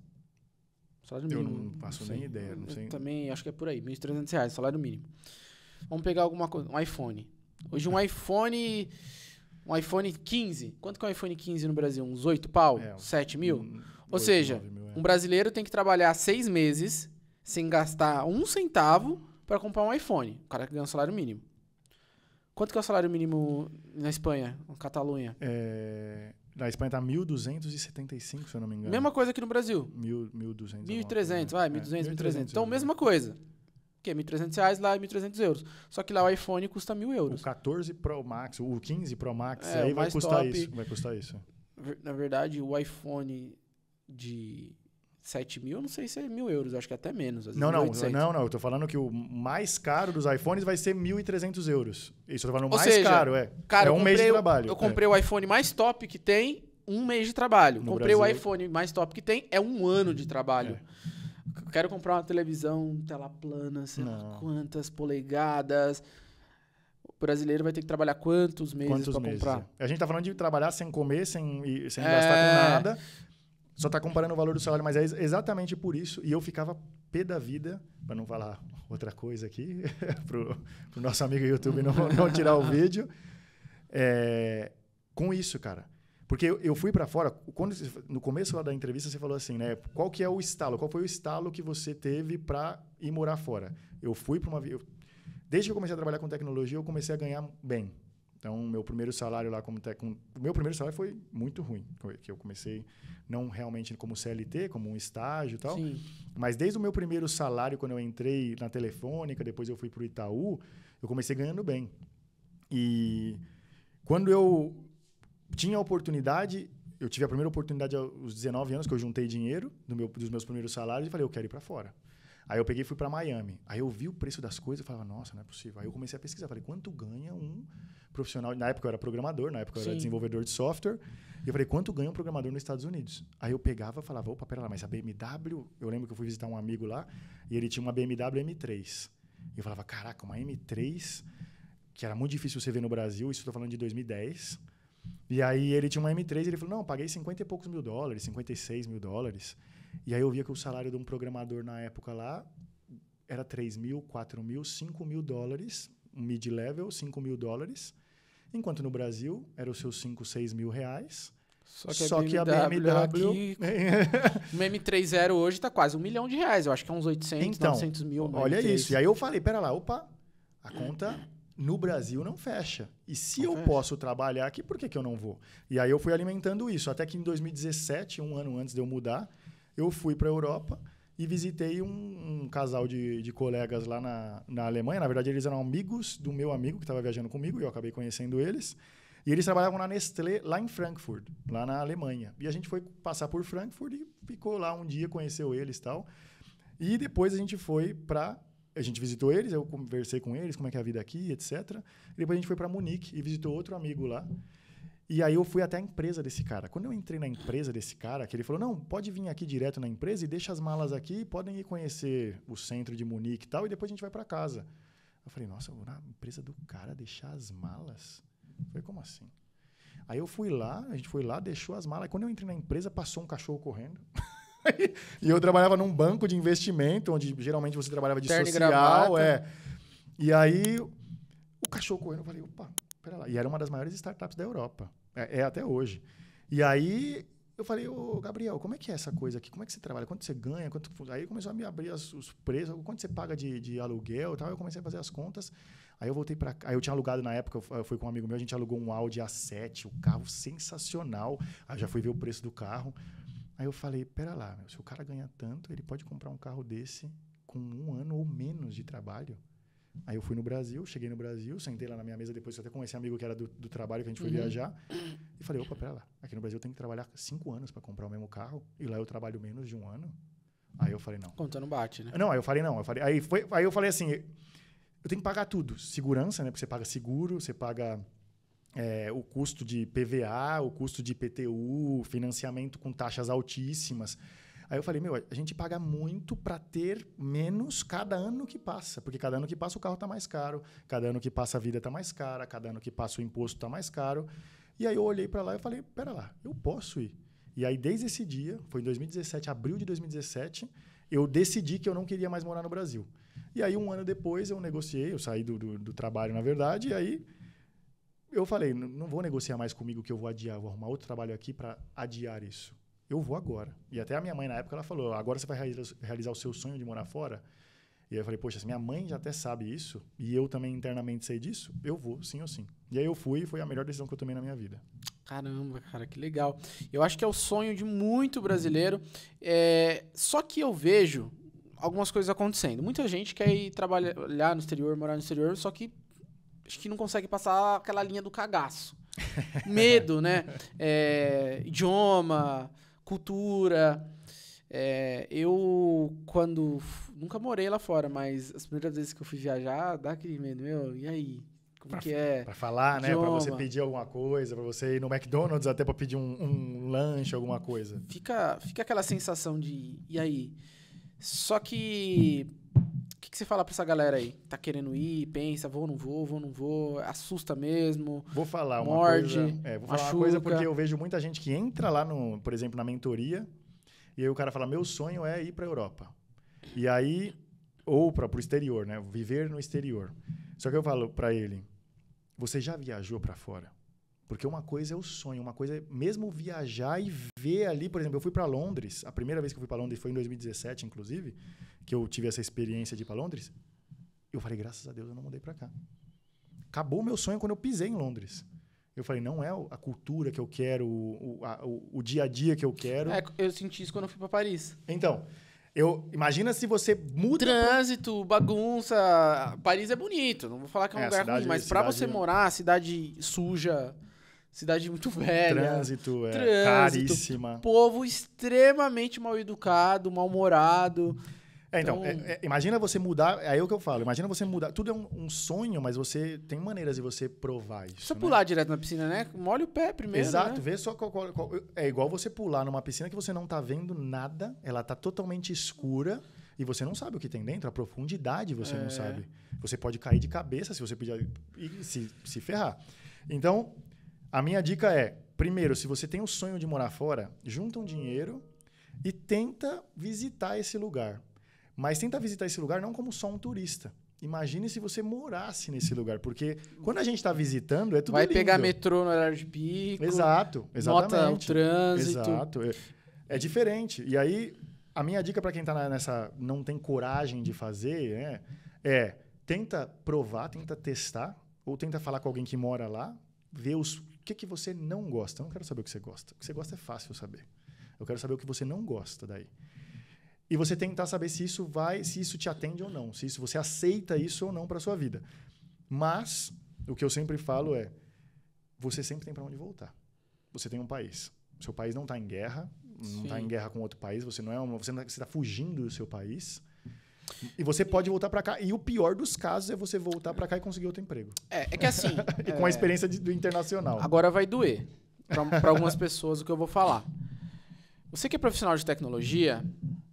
Salário mínimo. Eu não faço nem ideia. Não sei. Também acho que é por aí, R$ 1.300, salário mínimo. Vamos pegar alguma coisa, um iPhone. Hoje um iPhone 15. Quanto que é um iPhone 15 no Brasil? Uns 8 pau? 7 mil? Ou seja, um brasileiro tem que trabalhar 6 meses sem gastar um centavo para comprar um iPhone. O cara que ganha um salário mínimo. Quanto que é o salário mínimo na Espanha, na Catalunha? Na Espanha tá 1.275, se eu não me engano. Mesma coisa aqui no Brasil. 1.200. 1.300, vai, 1.200, 1.300. Então, mesma coisa. Que é R$1.300, lá é R$1.300. Só que lá o iPhone custa €1.000. O 14 Pro Max, o 15 Pro Max, É, aí o vai mais custar top. isso. Vai custar isso. Na verdade, o iPhone de 7.000, eu não sei se é €1.000, acho que é até menos. Às vezes Não, eu tô falando que o mais caro dos iPhones vai ser €1.300. Isso eu tô falando o Ou mais seja, caro, Cara, é um mês de trabalho. Eu comprei o iPhone mais top que tem, um mês de trabalho. No Comprei o Brasil. iPhone mais top que tem, é um ano de trabalho. Quero comprar uma televisão, tela plana, sei lá quantas polegadas. O brasileiro vai ter que trabalhar quantos meses para comprar? A gente tá falando de trabalhar sem comer, sem gastar com nada. Só tá comparando o valor do salário, mas é exatamente por isso. E eu ficava pé da vida, para não falar outra coisa aqui, pro nosso amigo YouTube não tirar o vídeo, com isso, cara. Porque eu fui para fora, no começo lá da entrevista você falou assim, né? Qual que é o estalo? Qual foi o estalo que você teve para ir morar fora? Eu fui para desde que eu comecei a trabalhar com tecnologia, eu comecei a ganhar bem. Então, meu primeiro salário lá o meu primeiro salário foi muito ruim, que eu comecei não realmente como CLT, como um estágio e tal. Sim. Mas desde o meu primeiro salário, quando eu entrei na Telefônica, depois eu fui para o Itaú, eu comecei ganhando bem. E quando eu tinha a oportunidade, eu tive a primeira oportunidade aos 19 anos, que eu juntei dinheiro dos meus primeiros salários e falei, eu quero ir para fora. Aí eu peguei e fui para Miami. Aí eu vi o preço das coisas e falava, nossa, não é possível. Aí eu comecei a pesquisar, falei, quanto ganha um profissional? Na época eu era programador, na época eu era desenvolvedor de software. E eu falei, quanto ganha um programador nos Estados Unidos? Aí eu pegava e falava, opa, pera lá, mas a BMW... Eu lembro que eu fui visitar um amigo lá e ele tinha uma BMW M3. E eu falava, caraca, uma M3, que era muito difícil você ver no Brasil, isso eu tô falando de 2010. E aí ele tinha uma M3 e ele falou, não, paguei 50 e poucos mil dólares, 56 mil dólares. E aí eu via que o salário de um programador na época lá era 3 mil, 4 mil, 5 mil dólares, um mid-level, 5 mil dólares. Enquanto no Brasil era os seus 5, 6 mil reais. Só que a BMW aqui, uma M30 hoje tá quase R$1 milhão. Eu acho que é uns 800, 900 mil. Olha isso. E aí eu falei, pera lá, opa, a conta no Brasil não fecha. E se eu posso trabalhar aqui, por que eu não vou? E aí eu fui alimentando isso. Até que em 2017, um ano antes de eu mudar, eu fui para a Europa e visitei um casal de colegas lá na Alemanha. Na verdade, eles eram amigos do meu amigo que estava viajando comigo e eu acabei conhecendo eles. E eles trabalhavam na Nestlé, lá em Frankfurt, lá na Alemanha. E a gente foi passar por Frankfurt e ficou lá um dia, conheceu eles e tal. E depois a gente foi para... A gente visitou eles, eu conversei com eles, como é que é a vida aqui, etc. E depois a gente foi para Munique e visitou outro amigo lá. E aí eu fui até a empresa desse cara. Quando eu entrei na empresa desse cara, que ele falou, não, pode vir aqui direto na empresa e deixa as malas aqui, podem ir conhecer o centro de Munique e tal, e depois a gente vai para casa. Eu falei, nossa, eu vou na empresa do cara deixar as malas? Eu falei, como assim? Aí eu fui lá, a gente foi lá, deixou as malas. E quando eu entrei na empresa, passou um cachorro correndo. E eu trabalhava num banco de investimento, onde geralmente você trabalhava de terno social. E aí o cachorro correndo, eu falei, opa, pera lá. E era uma das maiores startups da Europa. É até hoje. E aí eu falei, ô Gabriel, como é que é essa coisa aqui? Como é que você trabalha? Quanto você ganha? Aí começou a me abrir os preços, quanto você paga de aluguel e tal. Eu comecei a fazer as contas. Aí eu voltei para cá. Aí eu tinha alugado na época, eu fui com um amigo meu, a gente alugou um Audi A7, o carro sensacional. Aí eu já fui ver o preço do carro. Aí eu falei, pera lá, se o cara ganha tanto, ele pode comprar um carro desse com 1 ano ou menos de trabalho. Aí eu fui no Brasil, cheguei no Brasil, sentei lá na minha mesa, depois eu até conheci um amigo que era do trabalho, que a gente foi viajar, e falei, opa, pera lá, aqui no Brasil eu tenho que trabalhar 5 anos para comprar o mesmo carro, e lá eu trabalho menos de 1 ano. Aí eu falei, não. Conta não bate, né? Não, aí eu falei, não. Aí eu falei assim, eu tenho que pagar tudo. Segurança, né? Porque você paga seguro, você paga o custo de PVA, o custo de IPTU, financiamento com taxas altíssimas. Aí eu falei, a gente paga muito para ter menos cada ano que passa. Porque cada ano que passa o carro está mais caro, cada ano que passa a vida está mais cara, cada ano que passa o imposto está mais caro. E aí eu olhei para lá e falei, pera lá, eu posso ir. E aí desde esse dia, foi em 2017, abril de 2017, eu decidi que eu não queria mais morar no Brasil. E aí 1 ano depois eu negociei, eu saí do trabalho, na verdade, e aí eu falei, não vou negociar mais comigo que eu vou adiar, vou arrumar outro trabalho aqui para adiar isso. Eu vou agora. E até a minha mãe, na época, ela falou, agora você vai realizar o seu sonho de morar fora? E aí eu falei, poxa, se minha mãe já até sabe isso, e eu também internamente sei disso, eu vou, sim ou sim. E aí eu fui, e foi a melhor decisão que eu tomei na minir vida. Caramba, cara, que legal. Eu acho que é o sonho de muito brasileiro. Só que eu vejo algumas coisas acontecendo. Muita gente quer ir trabalhar no exterior, morar no exterior, só que acho que não consegue passar aquela linha do cagaço. Medo, né? Idioma, cultura. Eu, quando... Nunca morei lá fora, mas as primeiras vezes que eu fui viajar, dá aquele medo. E aí? Como que é? Pra falar, né? Idioma. Pra você pedir alguma coisa, pra você ir no McDonald's até pra pedir um lanche, alguma coisa. Fica aquela sensação de... E aí? Só que... O que você fala pra essa galera aí? Tá querendo ir, pensa, vou, não vou, assusta mesmo. Vou falar uma morde, coisa. Vou falar uma coisa porque eu vejo muita gente que entra lá, por exemplo, na mentoria, e aí o cara fala, meu sonho é ir pra Europa. E aí, ou pro exterior, né? Viver no exterior. Só que eu falo pra ele, você já viajou pra fora? Porque uma coisa é o sonho, uma coisa é mesmo viajar e ver ali, por exemplo, eu fui pra Londres, a primeira vez que eu fui pra Londres foi em 2017, inclusive, que eu tive essa experiência de ir pra Londres. Eu falei, graças a Deus eu não mudei pra cá. Acabou o meu sonho quando eu pisei em Londres. Eu falei, não é a cultura que eu quero, o dia a dia que eu quero. Eu senti isso quando eu fui pra Paris. Então, imagina se você muda... Trânsito, bagunça... Paris é bonito, não vou falar que é um lugar ruim, mas pra você morar, cidade suja... Cidade muito velha. Trânsito, caríssima. Povo extremamente mal educado, mal-humorado. Então, imagina você mudar... É o que eu falo. Imagina você mudar... Tudo é um sonho, mas você tem maneiras de você provar isso. Você pular direto na piscina, né? Molha o pé primeiro, exato. Né? Vê só é igual você pular numa piscina que você não tá vendo nada. Ela tá totalmente escura. E você não sabe o que tem dentro. A profundidade você não sabe. Você pode cair de cabeça se você pedir e se ferrar. Então... A minha dica é, primeiro, se você tem o sonho de morar fora, junta um dinheiro e tenta visitar esse lugar. Mas tenta visitar esse lugar não como só um turista. Imagine se você morasse nesse lugar, porque quando a gente está visitando, é tudo lindo. Vai pegar metrô no horário de pico. Exato, exatamente. Nota o trânsito. Exato, é diferente. E aí, a minha dica para quem está não tem coragem de fazer, tenta provar, tenta testar, ou tenta falar com alguém que mora lá, ver o que você não gosta. Eu não quero saber o que você gosta. O que você gosta é fácil saber. Eu quero saber o que você não gosta daí. E você tentar saber se isso te atende ou não, se você aceita isso ou não para sua vida. Mas o que eu sempre falo é, você sempre tem para onde voltar. Você tem um país. Seu país não está em guerra, não está em guerra com outro país, você está fugindo do seu país. E você pode voltar para cá. E o pior dos casos é você voltar para cá e conseguir outro emprego. É que assim... e com a experiência do internacional. Agora vai doer. Para algumas pessoas o que eu vou falar. Você que é profissional de tecnologia,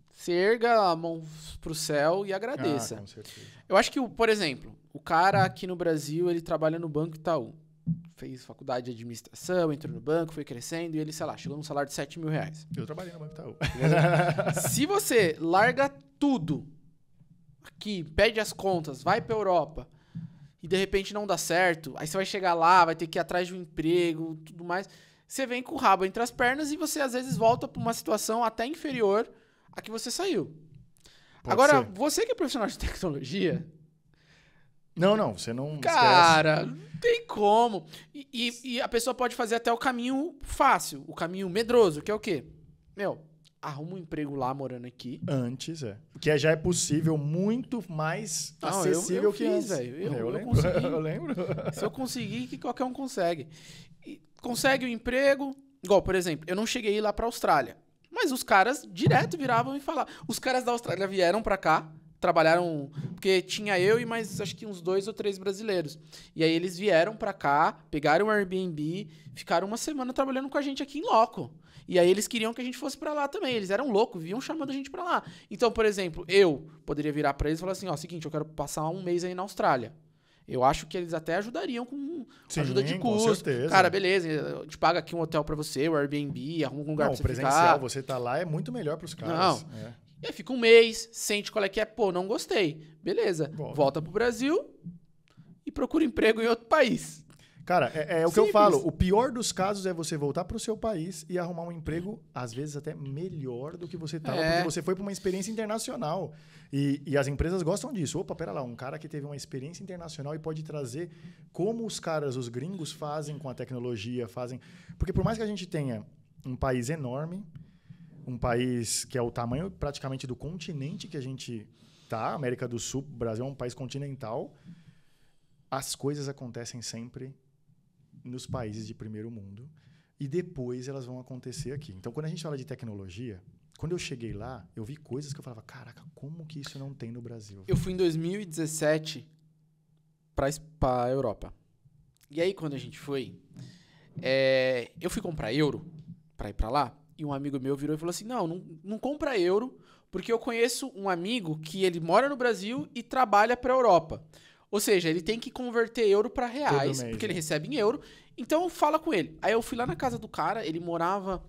você erga a mão pro céu e agradeça. Com certeza. Eu acho que, por exemplo, o cara aqui no Brasil, ele trabalha no Banco Itaú. Fez faculdade de administração, entrou no banco, foi crescendo e ele, sei lá, chegou num salário de 7 mil reais. Eu trabalhei no Banco Itaú. Se você larga tudo... aqui, pede as contas, vai pra Europa e de repente não dá certo, aí você vai chegar lá, vai ter que ir atrás de um emprego, tudo mais, você vem com o rabo entre as pernas e você às vezes volta pra uma situação até inferior à que você saiu. Agora, você que é profissional de tecnologia... Não, você não... Cara, não tem como. E a pessoa pode fazer até o caminho fácil, o caminho medroso, que é o quê? arruma um emprego lá morando aqui. Antes, que já é possível, muito mais acessível eu que fiz, antes. velho. Eu lembro, consegui. eu lembro. Se eu conseguir, que qualquer um consegue. E consegue o emprego. Igual, por exemplo, eu não cheguei lá pra Austrália. Mas os caras direto viravam e falavam. Os caras da Austrália vieram pra cá, trabalharam. Porque tinha eu e mais acho que uns 2 ou 3 brasileiros. E aí eles vieram pra cá, pegaram um Airbnb, ficaram uma semana trabalhando com a gente aqui em loco. E aí eles queriam que a gente fosse pra lá também. Eles eram loucos, vinham chamando a gente pra lá. Então, por exemplo, eu poderia virar pra eles e falar assim, ó, seguinte, eu quero passar um mês aí na Austrália. Eu acho que eles até ajudariam com ajuda de custo. Com certeza. Cara, beleza, a gente paga aqui um hotel pra você, o Airbnb, arruma um lugar pra você presencial, ficar. você tá lá é muito melhor pros caras. Não. E aí fica um mês, sente qual é que é, pô, não gostei. Beleza, volta pro Brasil e procura emprego em outro país. Cara, é o que eu falo. O pior dos casos é você voltar pro seu país e arrumar um emprego, às vezes até melhor do que você estava, porque você foi para uma experiência internacional. E as empresas gostam disso. Opa, pera lá, um cara que teve uma experiência internacional e pode trazer como os gringos fazem com a tecnologia, fazem... Porque por mais que a gente tenha um país enorme, um país que é o tamanho praticamente do continente que a gente tá, América do Sul, o Brasil é um país continental, as coisas acontecem sempre nos países de primeiro mundo e depois elas vão acontecer aqui. Então, quando a gente fala de tecnologia, quando eu cheguei lá, eu vi coisas que eu falava, caraca, como que isso não tem no Brasil? Eu fui em 2017 pra Europa. E aí, quando a gente foi, eu fui comprar euro pra ir pra lá e um amigo meu virou e falou assim, não compra euro porque eu conheço um amigo que ele mora no Brasil e trabalha pra Europa. Ou seja, ele tem que converter euro pra reais, porque ele recebe em euro. Então, fala com ele. Aí eu fui lá na casa do cara, ele morava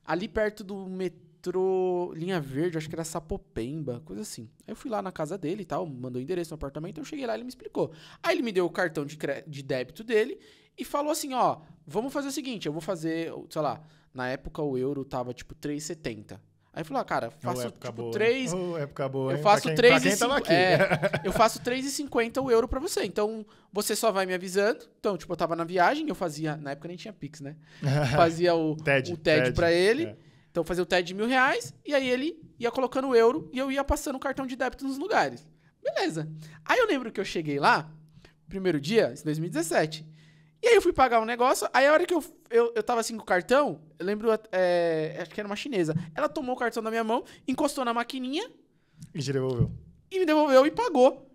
ali perto do metrô Linha Verde, acho que era Sapopemba, coisa assim. Aí eu fui lá na casa dele e tal, mandou o endereço no apartamento, eu cheguei lá e ele me explicou. Aí ele me deu o cartão de débito dele e falou assim, ó, vamos fazer o seguinte, eu vou fazer, sei lá, na época o euro tava tipo 3,70. Aí falou, cara, faço tipo boa, 3... época boa, eu faço 3,50 eu faço 3,50 o euro pra você. Então, você só vai me avisando. Então, tipo, eu tava na viagem, eu fazia... Na época nem tinha Pix, né? Fazia o TED pra ele. Então, fazia o TED de R$1.000. E aí, ele ia colocando o euro e eu ia passando o cartão de débito nos lugares. Beleza. Aí, eu lembro que eu cheguei lá, primeiro dia, em 2017. E aí, eu fui pagar um negócio. Aí, a hora que eu tava assim com o cartão, eu lembro, acho que era uma chinesa. Ela tomou o cartão da minha mão, encostou na maquininha. E te devolveu. E me devolveu e pagou.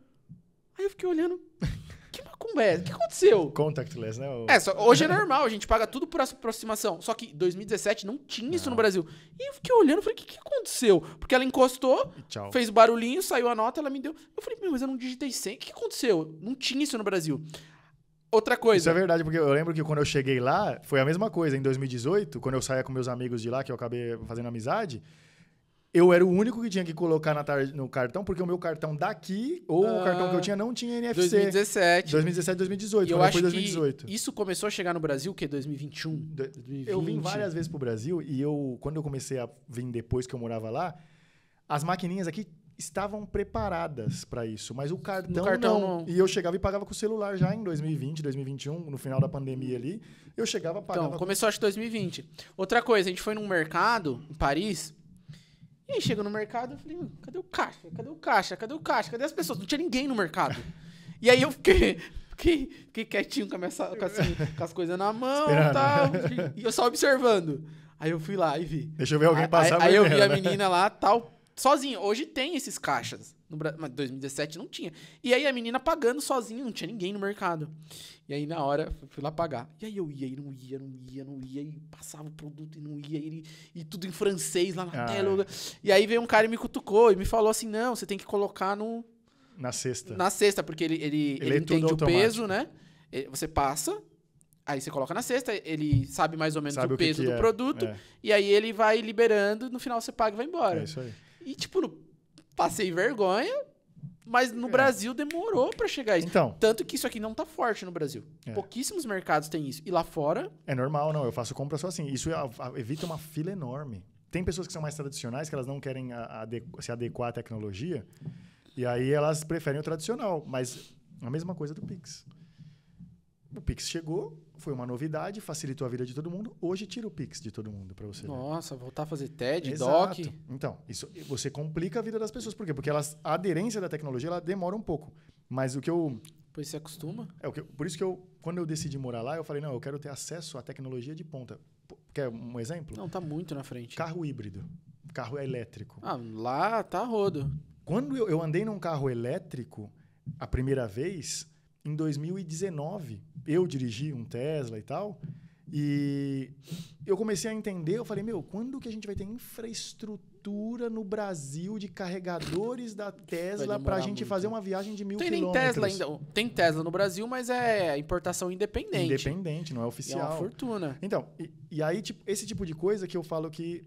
Aí eu fiquei olhando. Que macumba é? O que aconteceu? Contactless, né? Hoje é normal, a gente paga tudo por aproximação. Só que em 2017 não tinha isso no Brasil. E eu fiquei olhando e falei, o que aconteceu? Porque ela encostou, fez o barulhinho, saiu a nota, ela me deu. Eu falei, mas eu não digitei 100. O que aconteceu? Não tinha isso no Brasil. Outra coisa. Isso é verdade, porque eu lembro que quando eu cheguei lá, foi a mesma coisa. Em 2018, quando eu saía com meus amigos de lá, que eu acabei fazendo amizade, eu era o único que tinha que colocar no cartão, porque o meu cartão daqui, ou o cartão que eu tinha, não tinha NFC. 2017. 2017, 2018. Eu acho 2018. que isso começou a chegar no Brasil, o quê? 2021? 2020? Eu vim várias vezes pro Brasil e quando eu comecei a vir depois que eu morava lá, as maquininhas aqui estavam preparadas para isso, mas o cartão não. E eu chegava e pagava com o celular já em 2020, 2021, no final da pandemia ali. Eu chegava, pagava... Então, começou acho que 2020. Outra coisa, a gente foi num mercado em Paris. E aí chega no mercado, eu falei, cadê o caixa? Cadê o caixa? Cadê o caixa? Cadê as pessoas? Não tinha ninguém no mercado. E aí eu fiquei quietinho com as coisas na mão e tal. E eu só observando. Aí eu fui lá e vi. Deixa eu ver alguém passar. Aí eu vi a menina lá, tal, sozinha. Hoje tem esses caixas. Mas em 2017 não tinha. E aí a menina pagando sozinha, não tinha ninguém no mercado. E aí na hora, fui lá pagar. E aí eu ia, e não ia, e passava o produto e não ia, e tudo em francês lá na tela. E aí veio um cara e me cutucou e me falou assim, não, você tem que colocar na cesta. Na cesta, porque ele entende o peso, né? Você passa, aí você coloca na cesta, ele sabe mais ou menos o peso do produto, e aí ele vai liberando, no final você paga e vai embora. É isso aí. E tipo, passei vergonha, mas no Brasil demorou pra chegar isso. Então, tanto que isso aqui não tá forte no Brasil. Pouquíssimos mercados têm isso. E lá fora... É normal, não. Eu faço compra só assim. Isso evita uma fila enorme. Tem pessoas que são mais tradicionais, que elas não querem se adequar à tecnologia, e aí elas preferem o tradicional. Mas a mesma coisa do Pix. O Pix chegou, foi uma novidade, facilitou a vida de todo mundo. Hoje tira o Pix de todo mundo para você ver. Nossa, voltar a fazer TED, Exato. DOC. Então, isso, você complica a vida das pessoas. Por quê? Porque a aderência da tecnologia ela demora um pouco. Mas o que eu... Depois você acostuma. Por isso que quando eu decidi morar lá, eu falei, não, eu quero ter acesso à tecnologia de ponta. Quer um exemplo? Não, tá muito na frente. Carro híbrido. Carro elétrico. Ah, lá tá rodo. Quando eu andei num carro elétrico a primeira vez, em 2019, eu dirigi um Tesla e tal, e eu comecei a entender, eu falei, quando que a gente vai ter infraestrutura no Brasil de carregadores da Tesla para a gente muito. fazer uma viagem de 1.000 Tem quilômetros? nem Tesla ainda. Tem Tesla no Brasil, mas é importação independente. Independente, não é E é oficial. uma fortuna. Então, e aí, esse tipo de coisa que eu falo que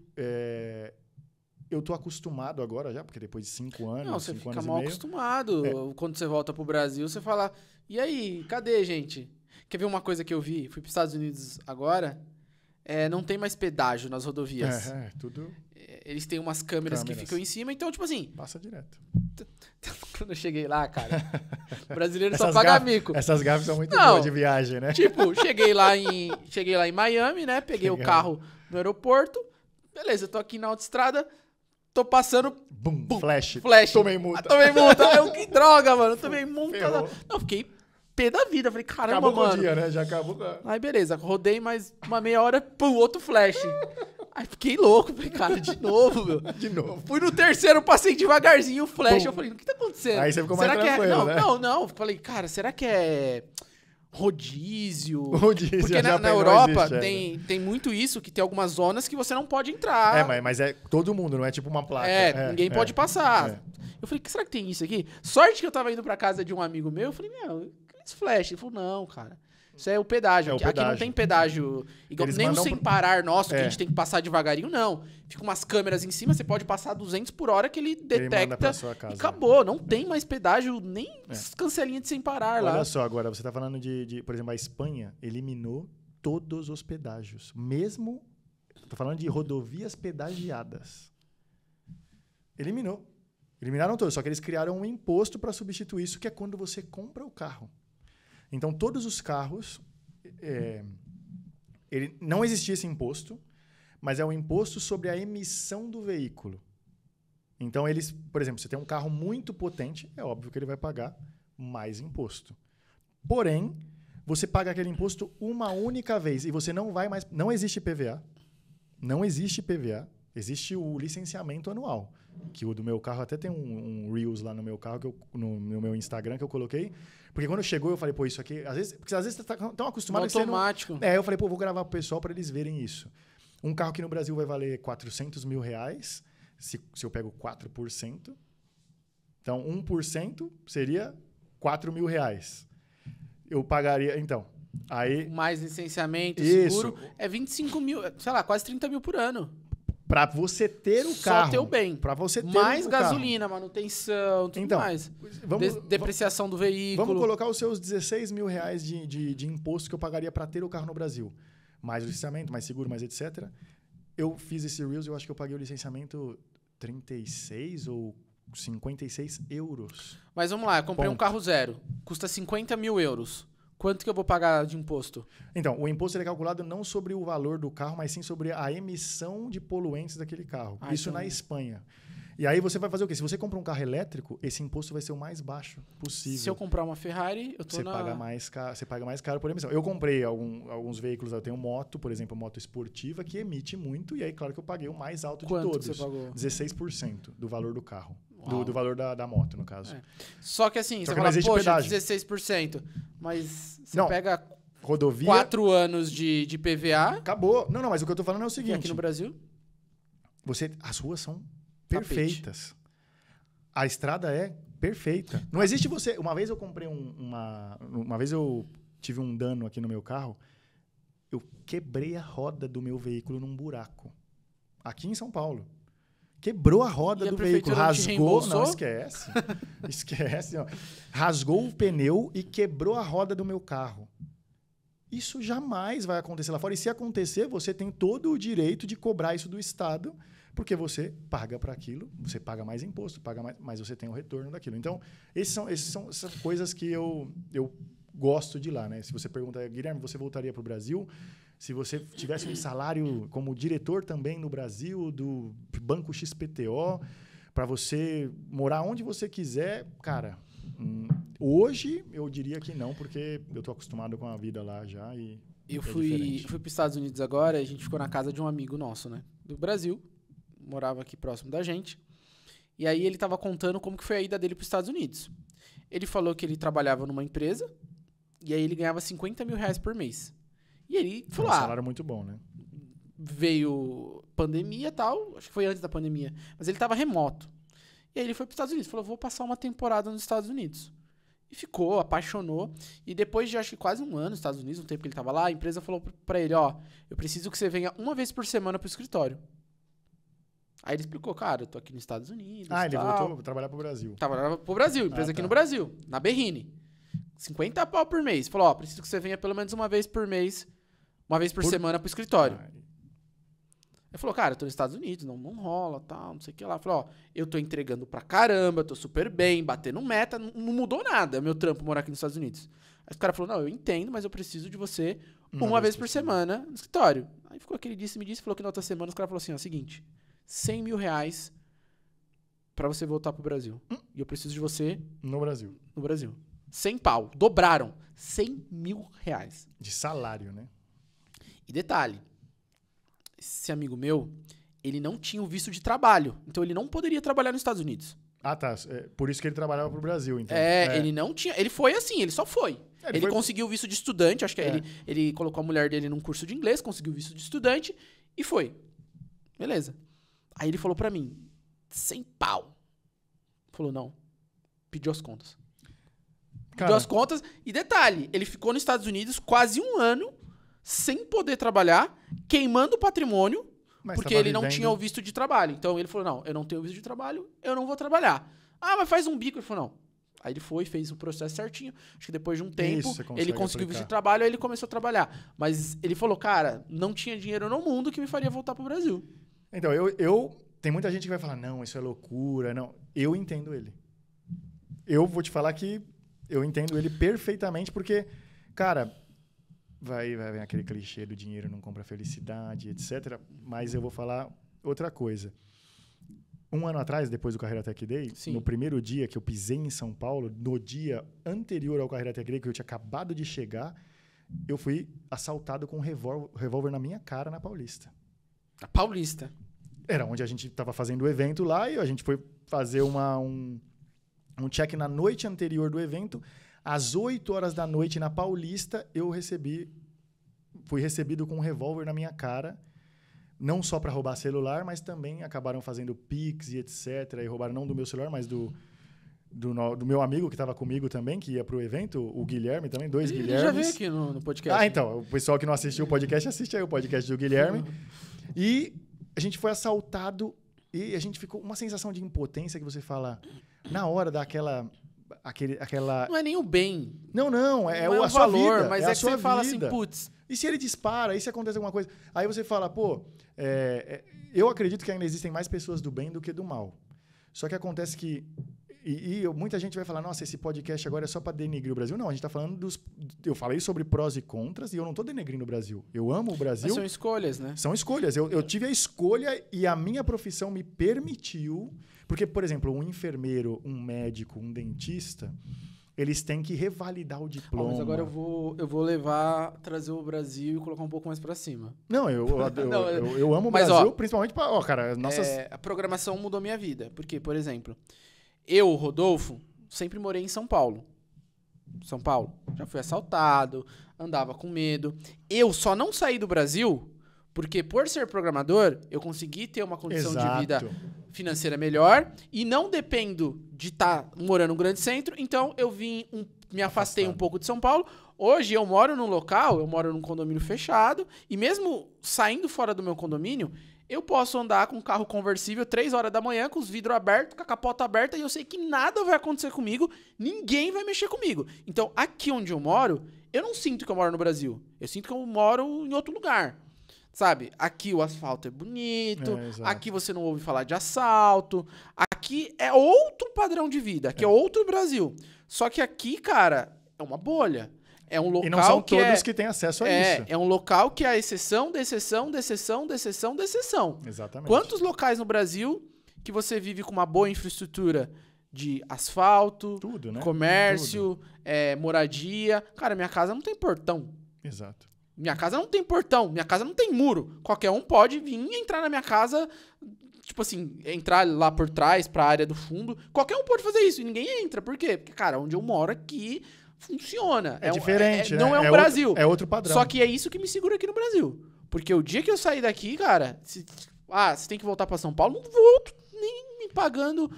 eu tô acostumado agora já, porque depois de 5 anos, Não, você 5 fica anos e mal meio... acostumado. Quando você volta pro Brasil, você fala, e aí, cadê, gente? Quer ver uma coisa que eu vi? Fui pros Estados Unidos agora, não tem mais pedágio nas rodovias. Tudo Eles têm umas câmeras que ficam em cima, então, tipo assim... passa direto. Quando eu cheguei lá, cara, o brasileiro só paga mico. Essas gafas são muito boas de viagem, né? Tipo, cheguei lá em Miami, né? Peguei o carro no aeroporto. Beleza, eu tô aqui na autoestrada, tô passando... Bum, flash. Tomei multa. Que droga, mano. Tomei multa. Ferrou. Não, fiquei pé da vida. Falei, caramba, Acabou mano. com o dia, né? Já acabou. Aí, beleza. Rodei mais uma meia hora, pum, outro flash. Aí fiquei louco. Falei, cara, de novo, meu. De novo. Fui no terceiro, passei devagarzinho o flash. Pum. Eu falei, o que tá acontecendo? Aí você ficou mais será que tranquilo, né? Não. Falei, cara, será que é... rodízio? Rodízio, porque já na não Europa existe, tem muito isso, que tem algumas zonas que você não pode entrar. Mas é todo mundo, não é tipo uma placa. Ninguém pode passar. É. Eu falei, será que tem isso aqui? Sorte que eu tava indo pra casa de um amigo meu, eu falei, esse flash. Ele falou, não, cara. Isso é o pedágio. Aqui não tem pedágio. Igual, nem o sem parar nosso, que a gente tem que passar devagarinho, não. Fica umas câmeras em cima, você pode passar 200 por hora que ele detecta. E acabou. Não tem mais pedágio, nem cancelinha de sem parar lá. Olha só, agora, você tá falando por exemplo, a Espanha eliminou todos os pedágios. Mesmo, tô falando de rodovias pedagiadas. Eliminaram todos, só que eles criaram um imposto para substituir isso, que é quando você compra o carro. Então, todos os carros, não existia esse imposto, mas é um imposto sobre a emissão do veículo. Então, por exemplo, você tem um carro muito potente, é óbvio que ele vai pagar mais imposto. Porém, você paga aquele imposto uma única vez e você não vai mais... Não existe PVA. Não existe PVA. Existe o licenciamento anual. Que o do meu carro, até tem um Reels lá no meu carro, no meu Instagram, que eu coloquei. Porque quando chegou, eu falei, isso aqui... Porque às vezes você tá tão acostumado... Automático. Que você não... eu falei, vou gravar pro pessoal para eles verem isso. Um carro aqui no Brasil vai valer R$400 mil, se eu pego 4%. Então, 1% seria R$4 mil. Eu pagaria... Então, aí... Mais licenciamento, seguro, é 25 mil, sei lá, quase 30 mil por ano. Para você ter o carro. Só ter o bem. Para você ter mais o gasolina, carro. Manutenção, tudo mais. Depreciação do veículo. Vamos colocar os seus R$16 mil de imposto que eu pagaria para ter o carro no Brasil. Mais licenciamento, mais seguro, mais etc. Eu fiz esse Reels, eu acho que eu paguei o licenciamento 36 ou 56 euros. Mas vamos lá, eu comprei um carro zero. Custa 50 mil euros. Quanto que eu vou pagar de imposto? Então, o imposto é calculado não sobre o valor do carro, mas sim sobre a emissão de poluentes daquele carro. Isso na Espanha. E aí você vai fazer o quê? Se você compra um carro elétrico, esse imposto vai ser o mais baixo possível. Se eu comprar uma Ferrari, eu tô você paga mais caro por emissão. Eu comprei alguns veículos, eu tenho moto, por exemplo, moto esportiva, que emite muito, e aí, claro que eu paguei o mais alto de todos. Quanto você pagou? 16% do valor do carro. Do valor da moto, no caso. Só que assim, você fala, poxa, 16%. Mas você pega rodovia, 4 anos de PVA. Acabou. Não, mas o que eu tô falando é o seguinte. E aqui no Brasil? As ruas são perfeitas. A estrada é perfeita. Não existe você... Uma vez eu comprei Uma vez eu tive um dano aqui no meu carro. Eu quebrei a roda do meu veículo num buraco. Aqui em São Paulo. Quebrou a roda do veículo, rasgou... Não, esquece. Esquece. Ó. Rasgou o pneu e quebrou a roda do meu carro. Isso jamais vai acontecer lá fora. E se acontecer, você tem todo o direito de cobrar isso do Estado, porque você paga para aquilo, você paga mais imposto, paga mais, mas você tem o retorno daquilo. Então, essas são coisas que eu gosto de lá, né? Se você pergunta, Guilherme, você voltaria para o Brasil? Se você tivesse um salário como diretor também no Brasil, do Banco XPTO, para você morar onde você quiser, cara, hoje eu diria que não, porque eu tô acostumado com a vida lá já e eu fui para os Estados Unidos agora, a gente ficou na casa de um amigo nosso, né? Do Brasil, morava aqui próximo da gente. E aí ele tava contando como que foi a ida dele para os Estados Unidos. Ele falou que ele trabalhava numa empresa e aí ele ganhava R$50 mil por mês. E ele falou, um salário muito bom, né? Veio pandemia e tal, acho que foi antes da pandemia, mas ele tava remoto. E aí ele foi para os Estados Unidos, falou, vou passar uma temporada nos Estados Unidos. E ficou, apaixonou. E depois de, acho que quase um ano nos Estados Unidos, um tempo que ele tava lá, a empresa falou pra ele, ó, eu preciso que você venha uma vez por semana pro escritório. Aí ele explicou, cara, eu tô aqui nos Estados Unidos. Ah, ele voltou a trabalhar pro Brasil. Trabalhava pro Brasil, empresa aqui no Brasil, na Berrine. 50 pau por mês. Falou, ó, preciso que você venha pelo menos uma vez por mês, uma vez por semana pro escritório. Ele falou, cara, eu tô nos Estados Unidos, não rola, tal, não sei o que lá. Falou, ó, eu tô entregando pra caramba, tô super bem, batendo meta, não mudou nada meu trampo morar aqui nos Estados Unidos. Aí o cara falou, não, eu entendo, mas eu preciso de você uma vez por semana no escritório. Aí ficou aquele me disse, falou que na outra semana os caras falaram assim, ó, seguinte, R$100 mil pra você voltar pro Brasil. E eu preciso de você... No Brasil. No Brasil. 100 pau. Dobraram. R$100 mil. De salário, né? E detalhe, esse amigo meu, ele não tinha o visto de trabalho. Então ele não poderia trabalhar nos Estados Unidos. Ah, tá. Por isso que ele trabalhava pro Brasil, então. Ele não tinha... Ele foi assim, ele só foi. Ele conseguiu o visto de estudante, acho que ele colocou a mulher dele num curso de inglês, conseguiu o visto de estudante e foi. Beleza. Aí ele falou pra mim, 100 pau. Falou, não. Pediu as contas. Pediu as contas. E detalhe, ele ficou nos Estados Unidos quase um ano sem poder trabalhar, queimando o patrimônio, porque ele não tinha o visto de trabalho. Então ele falou, não, eu não tenho visto de trabalho, eu não vou trabalhar. Ah, mas faz um bico. Ele falou, não. Aí ele foi, fez o processo certinho. Acho que depois de um tempo, ele conseguiu o visto de trabalho, aí ele começou a trabalhar. Mas ele falou, cara, não tinha dinheiro no mundo que me faria voltar pro Brasil. Então, tem muita gente que vai falar, não, isso é loucura, não. Eu entendo ele. Eu vou te falar que eu entendo ele perfeitamente, porque, cara, vai aquele clichê do dinheiro não compra felicidade, etc. Mas eu vou falar outra coisa. Um ano atrás, depois do Carreira Tech Day, no primeiro dia que eu pisei em São Paulo, no dia anterior ao Carreira Tech Day, que eu tinha acabado de chegar, eu fui assaltado com um revólver na minha cara na Paulista. A Paulista? Era onde a gente estava fazendo o evento lá e a gente foi fazer um check na noite anterior do evento. Às 8 horas da noite, na Paulista, fui recebido com um revólver na minha cara. Não só para roubar celular, mas também acabaram fazendo Pix e etc. E roubaram não do meu celular, mas do meu amigo que estava comigo também, que ia pro evento, o Guilherme também, dois Guilhermes. Ele já veio aqui no podcast. Ah, então, o pessoal que não assistiu o podcast, assiste aí o podcast do Guilherme. E a gente foi assaltado e a gente ficou uma sensação de impotência que você fala, na hora daquela... Não é nem o bem. Não, é a sua valor, vida. Mas é que você fala assim, putz... E se ele dispara? E se acontece alguma coisa? Aí você fala, pô, eu acredito que ainda existem mais pessoas do bem do que do mal. Só que acontece que... muita gente vai falar, nossa, esse podcast agora é só para denegrir o Brasil. Não, a gente está falando eu falei sobre prós e contras e eu não estou denegrindo o Brasil. Eu amo o Brasil. Mas são escolhas, né? São escolhas. Eu tive a escolha e a minha profissão me permitiu... Porque, por exemplo, um enfermeiro, um médico, um dentista, eles têm que revalidar o diploma. Mas agora eu vou trazer o Brasil e colocar um pouco mais para cima. Não, eu amo o Brasil, principalmente para... cara, a programação mudou minha vida. Porque, por exemplo, eu, Rodolfo, sempre morei em São Paulo. São Paulo. Já fui assaltado, andava com medo. Eu só não saí do Brasil porque, por ser programador, eu consegui ter uma condição de vida financeira melhor e não dependo de estar morando num grande centro. Então, eu me afastei um pouco de São Paulo. Hoje, eu moro num condomínio fechado e mesmo saindo fora do meu condomínio, eu posso andar com um carro conversível 3 horas da manhã, com os vidros abertos, com a capota aberta e eu sei que nada vai acontecer comigo, ninguém vai mexer comigo. Então, aqui onde eu moro, eu não sinto que eu moro no Brasil. Eu sinto que eu moro em outro lugar. Sabe, aqui o asfalto é bonito, aqui você não ouve falar de assalto, aqui é outro padrão de vida, aqui é outro Brasil. Só que aqui, cara, é uma bolha. É um local E não são que todos que têm acesso a isso. É um local que é a exceção da exceção da exceção da exceção da exceção. Exatamente. Quantos locais no Brasil que você vive com uma boa infraestrutura de asfalto, Tudo, né? comércio, moradia? Cara, minha casa não tem portão. Exato. Minha casa não tem portão, minha casa não tem muro. Qualquer um pode vir e entrar na minha casa, tipo assim, entrar lá por trás, pra área do fundo. Qualquer um pode fazer isso e ninguém entra. Por quê? Porque, cara, onde eu moro aqui funciona. É diferente, né? Não é um Brasil. É outro padrão. Só que é isso que me segura aqui no Brasil. Porque o dia que eu sair daqui, cara, você tem que voltar pra São Paulo, não volto nem me pagando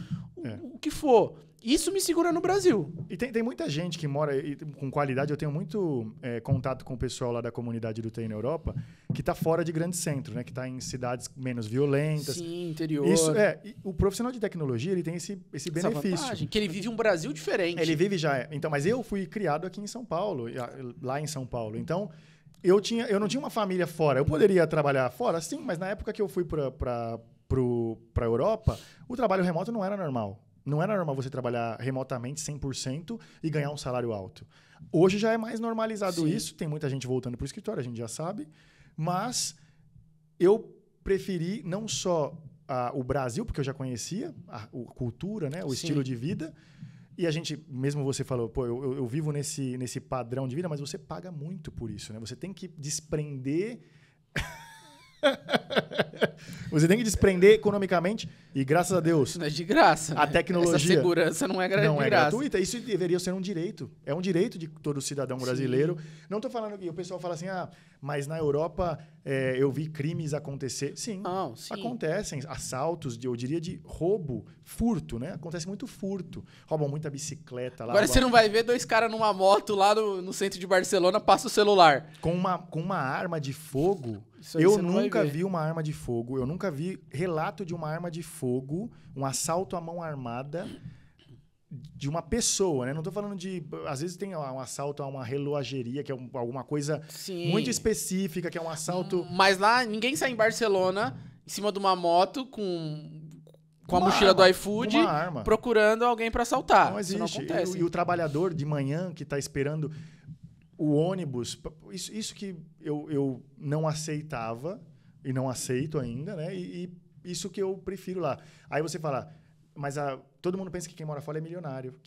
o que for. Isso me segura no Brasil. E tem muita gente que mora com qualidade. Eu tenho muito contato com o pessoal lá da comunidade do TI na Europa, que está fora de grandes centros, né? Que está em cidades menos violentas. Sim, interior. O profissional de tecnologia ele tem esse benefício. Vantagem, que ele vive um Brasil diferente. Ele vive já. Então, mas eu fui criado aqui em São Paulo, lá em São Paulo. Então, eu não tinha uma família fora. Eu poderia trabalhar fora, sim, mas na época que eu fui para a Europa, o trabalho remoto não era normal. Não era normal você trabalhar remotamente 100% e ganhar um salário alto. Hoje já é mais normalizado isso. Tem muita gente voltando para o escritório, a gente já sabe. Mas eu preferi não só o Brasil, porque eu já conhecia a cultura, né, o estilo de vida. E a gente, mesmo você falou, pô, eu vivo nesse padrão de vida, mas você paga muito por isso, né? Você tem que desprender... Você tem que desprender economicamente e, graças a Deus... Isso não é de graça. A tecnologia... Essa segurança não é de graça. Gratuita. Isso deveria ser um direito. É um direito de todo cidadão brasileiro. Não estou falando que o pessoal fala assim, mas na Europa eu vi crimes acontecer. Sim, acontecem. Assaltos, eu diria de roubo, furto, né? Acontece muito furto. Roubam muita bicicleta lá. Agora você não vai ver dois caras numa moto lá no centro de Barcelona, passa o celular. Com uma arma de fogo... Eu nunca vi uma arma de fogo, eu nunca vi relato de uma arma de fogo, um assalto à mão armada de uma pessoa, né? Não estou falando de... Às vezes tem um assalto a uma relojaria, que é alguma coisa muito específica, que é um assalto... Mas lá, ninguém sai em Barcelona em cima de uma moto com a mochila do iFood procurando alguém para assaltar. Não existe. Isso não acontece. E o trabalhador de manhã que está esperando... O ônibus, isso que eu não aceitava e não aceito ainda, né? E isso que eu prefiro lá. Aí você fala, mas todo mundo pensa que quem mora fora é milionário.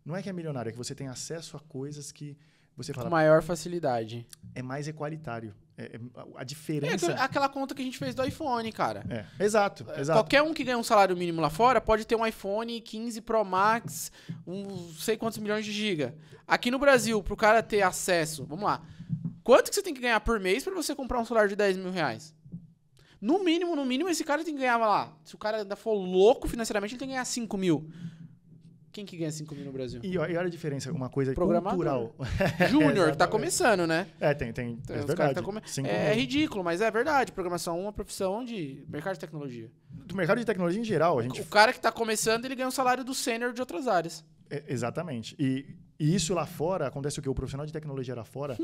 Não é que é milionário, é que você tem acesso a coisas que você fala... Com maior facilidade. É mais equalitário. A diferença... É aquela conta que a gente fez do iPhone, cara. Exato. Qualquer um que ganha um salário mínimo lá fora pode ter um iPhone 15 Pro Max, sei quantos milhões de giga. Aqui no Brasil, pro cara ter acesso, vamos lá, quanto que você tem que ganhar por mês pra você comprar um celular de 10 mil reais? No mínimo, esse cara tem que ganhar, lá, se o cara ainda for louco financeiramente, ele tem que ganhar 5 mil. Quem que ganha 5 mil no Brasil? E olha a diferença, uma coisa cultural. Júnior, que tá começando, né? Tem. É verdade. É ridículo, mas é verdade. Programação é uma profissão de mercado de tecnologia. Do mercado de tecnologia em geral. O cara que tá começando, ele ganha o salário do sênior de outras áreas. Exatamente. E isso lá fora, acontece o quê? O profissional de tecnologia lá fora...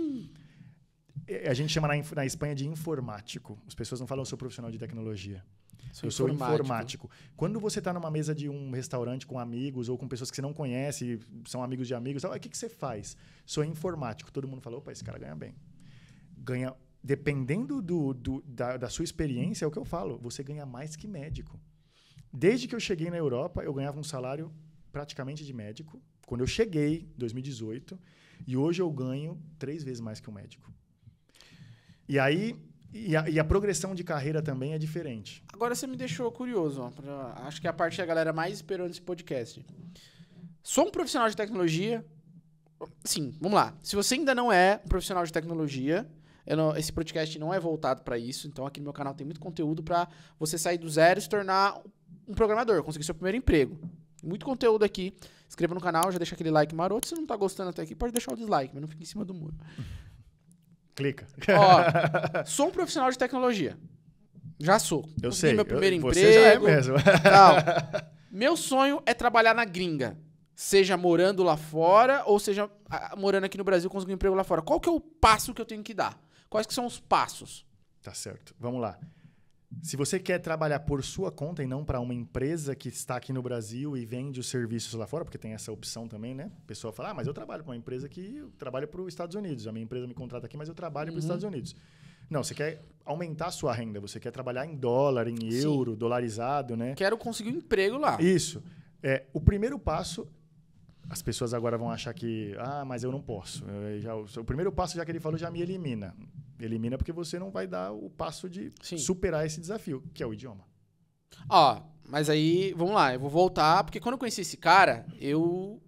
A gente chama na Espanha de informático. As pessoas não falam eu sou profissional de tecnologia. Eu sou informático. Quando você está numa mesa de um restaurante com amigos ou com pessoas que você não conhece, são amigos de amigos, o que você faz? Sou informático. Todo mundo fala, opa, esse cara ganha bem. Ganha, dependendo da sua experiência, é o que eu falo, você ganha mais que médico. Desde que eu cheguei na Europa, eu ganhava um salário praticamente de médico. Quando eu cheguei, em 2018, e hoje eu ganho 3 vezes mais que um médico. E aí, a progressão de carreira também é diferente. Agora você me deixou curioso. Acho que é a parte que a galera mais esperou nesse podcast. Sou um profissional de tecnologia. Sim, vamos lá. Se você ainda não é um profissional de tecnologia, esse podcast não é voltado para isso. Então aqui no meu canal tem muito conteúdo para você sair do zero e se tornar um programador, conseguir seu primeiro emprego. Muito conteúdo aqui. Inscreva no canal, já deixa aquele like maroto. Se você não tá gostando até aqui, pode deixar o dislike, mas não fique em cima do muro. Clica. Ó, sou um profissional de tecnologia. Já sou. Eu sei. Meu primeiro emprego. Você já é mesmo. Tal. Meu sonho é trabalhar na gringa. Seja morando lá fora ou seja morando aqui no Brasil, conseguir um emprego lá fora. Qual que é o passo que eu tenho que dar? Quais que são os passos? Tá certo. Vamos lá. Se você quer trabalhar por sua conta e não para uma empresa que está aqui no Brasil e vende os serviços lá fora, porque tem essa opção também, né? A pessoa fala, mas eu trabalho para uma empresa que trabalha para os Estados Unidos. A minha empresa me contrata aqui, mas eu trabalho para os Estados Unidos. Não, você quer aumentar a sua renda. Você quer trabalhar em dólar, em euro, dolarizado, né? Quero conseguir um emprego lá. Isso. O primeiro passo... As pessoas agora vão achar que... mas eu não posso. O primeiro passo, já que ele falou, já me elimina. Elimina porque você não vai dar o passo de superar esse desafio, que é o idioma. Mas aí, vamos lá. Eu vou voltar, porque quando eu conheci esse cara, eu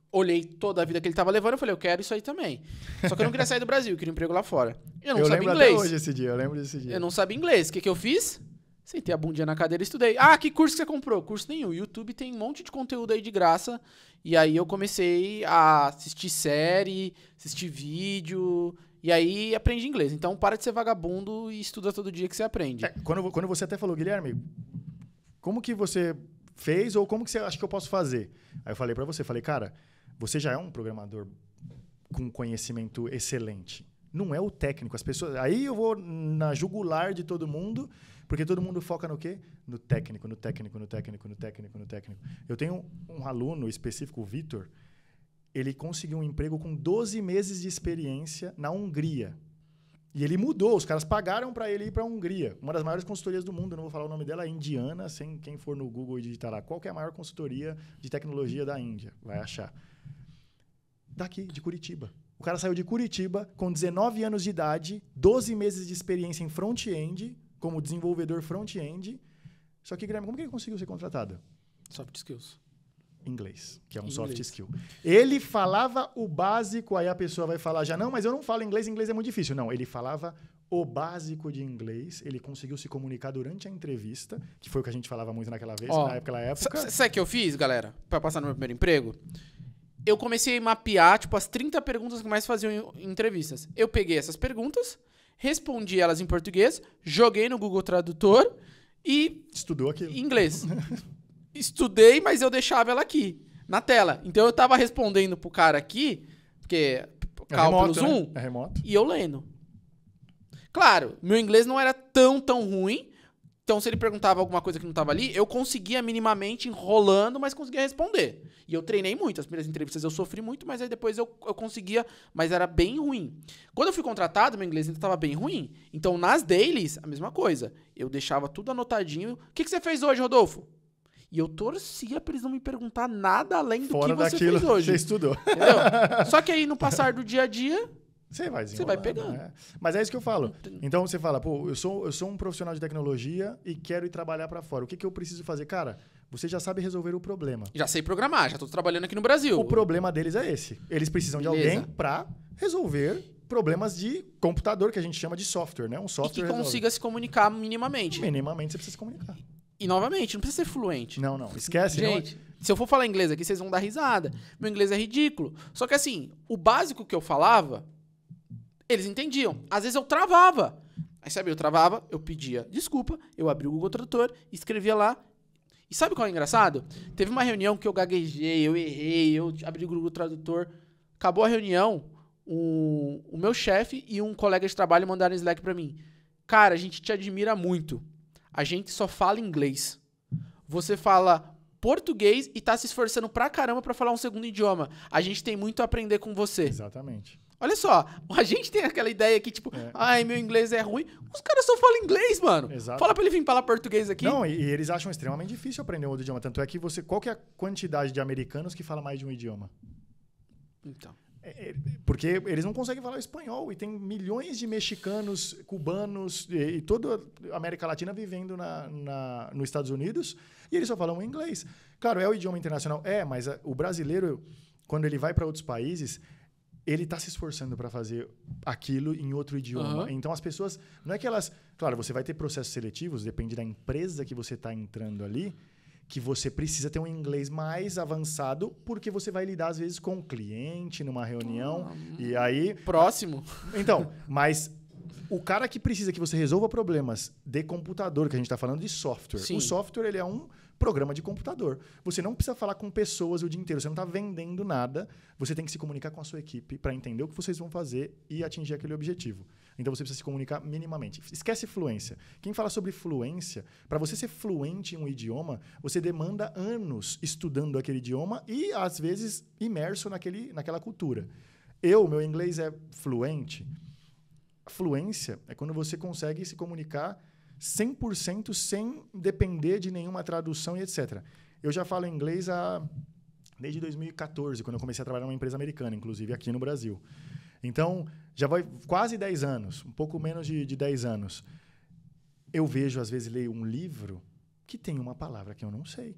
olhei toda a vida que ele tava levando e falei, eu quero isso aí também. Só que eu não queria sair do Brasil, eu queria um emprego lá fora. Eu não sabia inglês. Até hoje esse dia, eu lembro desse dia. Eu não sabia inglês. O que eu fiz? Sentei a bundinha na cadeira e estudei. Que curso que você comprou? Curso nenhum. O YouTube tem um monte de conteúdo aí de graça. E aí eu comecei a assistir série, assistir vídeo. E aí aprendi inglês. Então para de ser vagabundo e estuda todo dia que você aprende. Quando você até falou, Guilherme, como que você fez ou como que você acha que eu posso fazer? Aí eu falei pra você, cara, você já é um programador com conhecimento excelente. Não é o técnico. As pessoas... Aí eu vou na jugular de todo mundo, porque todo mundo foca no quê? No técnico, no técnico, no técnico, no técnico, no técnico. Eu tenho um aluno específico, o Vitor, ele conseguiu um emprego com 12 meses de experiência na Hungria. E ele mudou, os caras pagaram para ele ir para a Hungria. Uma das maiores consultorias do mundo, não vou falar o nome dela, é indiana, sem quem for no Google e digitar lá. Qual que é a maior consultoria de tecnologia da Índia? Vai achar. Daqui, de Curitiba. O cara saiu de Curitiba com 19 anos de idade, 12 meses de experiência em front-end, como desenvolvedor front-end. Só que, Guilherme, como que ele conseguiu ser contratado? Soft skills. Inglês, que é um soft skill. Ele falava o básico, aí a pessoa vai falar já, não, mas eu não falo inglês é muito difícil. Não, ele falava o básico de inglês, ele conseguiu se comunicar durante a entrevista, que foi o que a gente falava muito naquela vez, naquela época. Sabe o que eu fiz, galera, pra passar no meu primeiro emprego? Eu comecei a mapear, as 30 perguntas que mais faziam em entrevistas. Eu peguei essas perguntas, respondi elas em português, joguei no Google Tradutor e... Estudou aquilo. Em inglês. Estudei, mas eu deixava ela aqui, na tela. Então eu tava respondendo pro cara aqui, porque cálculo pelo Zoom, né? É remoto. E eu lendo. Claro, meu inglês não era tão ruim, então se ele perguntava alguma coisa que não tava ali, eu conseguia minimamente enrolando, mas conseguia responder. E eu treinei muito, as primeiras entrevistas eu sofri muito, mas aí depois eu conseguia, mas era bem ruim. Quando eu fui contratado, meu inglês ainda tava bem ruim. Então nas dailies, a mesma coisa. Eu deixava tudo anotadinho. O que você fez hoje, Rodolfo? E eu torcia pra eles não me perguntar nada além do fora que você fez hoje. Você estudou. Entendeu? Só que aí, no passar do dia a dia, você vai pegando. Né? Mas é isso que eu falo. Então você fala, eu sou um profissional de tecnologia e quero ir trabalhar pra fora. O que eu preciso fazer? Cara, você já sabe resolver o problema. Já sei programar, já tô trabalhando aqui no Brasil. O problema deles é esse. Eles precisam de alguém pra resolver problemas de computador, que a gente chama de software, né? Um software e que consiga se comunicar minimamente. Minimamente você precisa se comunicar. E, novamente, não precisa ser fluente. Não. Esquece. Gente, se eu for falar inglês aqui, vocês vão dar risada. Meu inglês é ridículo. Só que, assim, o básico que eu falava, eles entendiam. Às vezes eu travava. Aí, sabe, eu travava, eu pedia desculpa, eu abri o Google Tradutor, escrevia lá. E sabe qual é o engraçado? Teve uma reunião que eu gaguejei, eu errei, eu abri o Google Tradutor. Acabou a reunião, o meu chefe e um colega de trabalho mandaram Slack pra mim. Cara, a gente te admira muito. A gente só fala inglês. Você fala português e tá se esforçando pra caramba pra falar um segundo idioma. A gente tem muito a aprender com você. Exatamente. Olha só, a gente tem aquela ideia que, ai, meu inglês é ruim. Os caras só falam inglês, mano. Exato. Fala pra ele vir falar português aqui. Não, e eles acham extremamente difícil aprender um outro idioma. Tanto é que qual que é a quantidade de americanos que fala mais de um idioma? Então... Porque eles não conseguem falar espanhol e tem milhões de mexicanos, cubanos e toda a América Latina vivendo nos Estados Unidos e eles só falam inglês. Claro, é o idioma internacional, mas o brasileiro, quando ele vai para outros países, ele está se esforçando para fazer aquilo em outro idioma. Uhum. Então as pessoas, não é que elas... Claro, você vai ter processos seletivos, depende da empresa que você está entrando ali, que você precisa ter um inglês mais avançado, porque você vai lidar, às vezes, com o cliente numa reunião, e aí... Próximo. Então, mas o cara que precisa que você resolva problemas de computador, que a gente está falando de software. Sim. O software, ele é um programa de computador. Você não precisa falar com pessoas o dia inteiro, você não está vendendo nada, você tem que se comunicar com a sua equipe para entender o que vocês vão fazer e atingir aquele objetivo. Então você precisa se comunicar minimamente. Esquece fluência. Quem fala sobre fluência, para você ser fluente em um idioma, você demanda anos estudando aquele idioma e, às vezes, imerso naquela cultura. Meu inglês é fluente. Fluência é quando você consegue se comunicar 100% sem depender de nenhuma tradução e etc. Eu já falo inglês desde 2014, quando eu comecei a trabalhar numa empresa americana, inclusive aqui no Brasil. Então, já vai quase 10 anos, um pouco menos de 10 anos. Eu vejo, às vezes, leio um livro que tem uma palavra que eu não sei.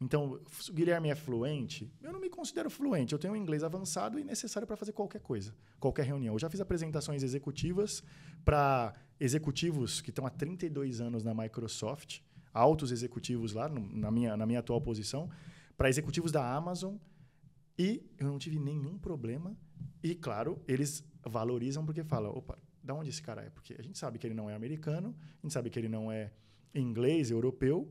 Então, o Guilherme é fluente? Eu não me considero fluente. Eu tenho um inglês avançado e necessário para fazer qualquer coisa, qualquer reunião. Eu já fiz apresentações executivas para executivos que estão há 32 anos na Microsoft, altos executivos lá, na minha atual posição, para executivos da Amazon, e eu não tive nenhum problema. E, claro, eles valorizam porque falam, opa, da onde esse cara é? Porque a gente sabe que ele não é americano, a gente sabe que ele não é inglês, europeu.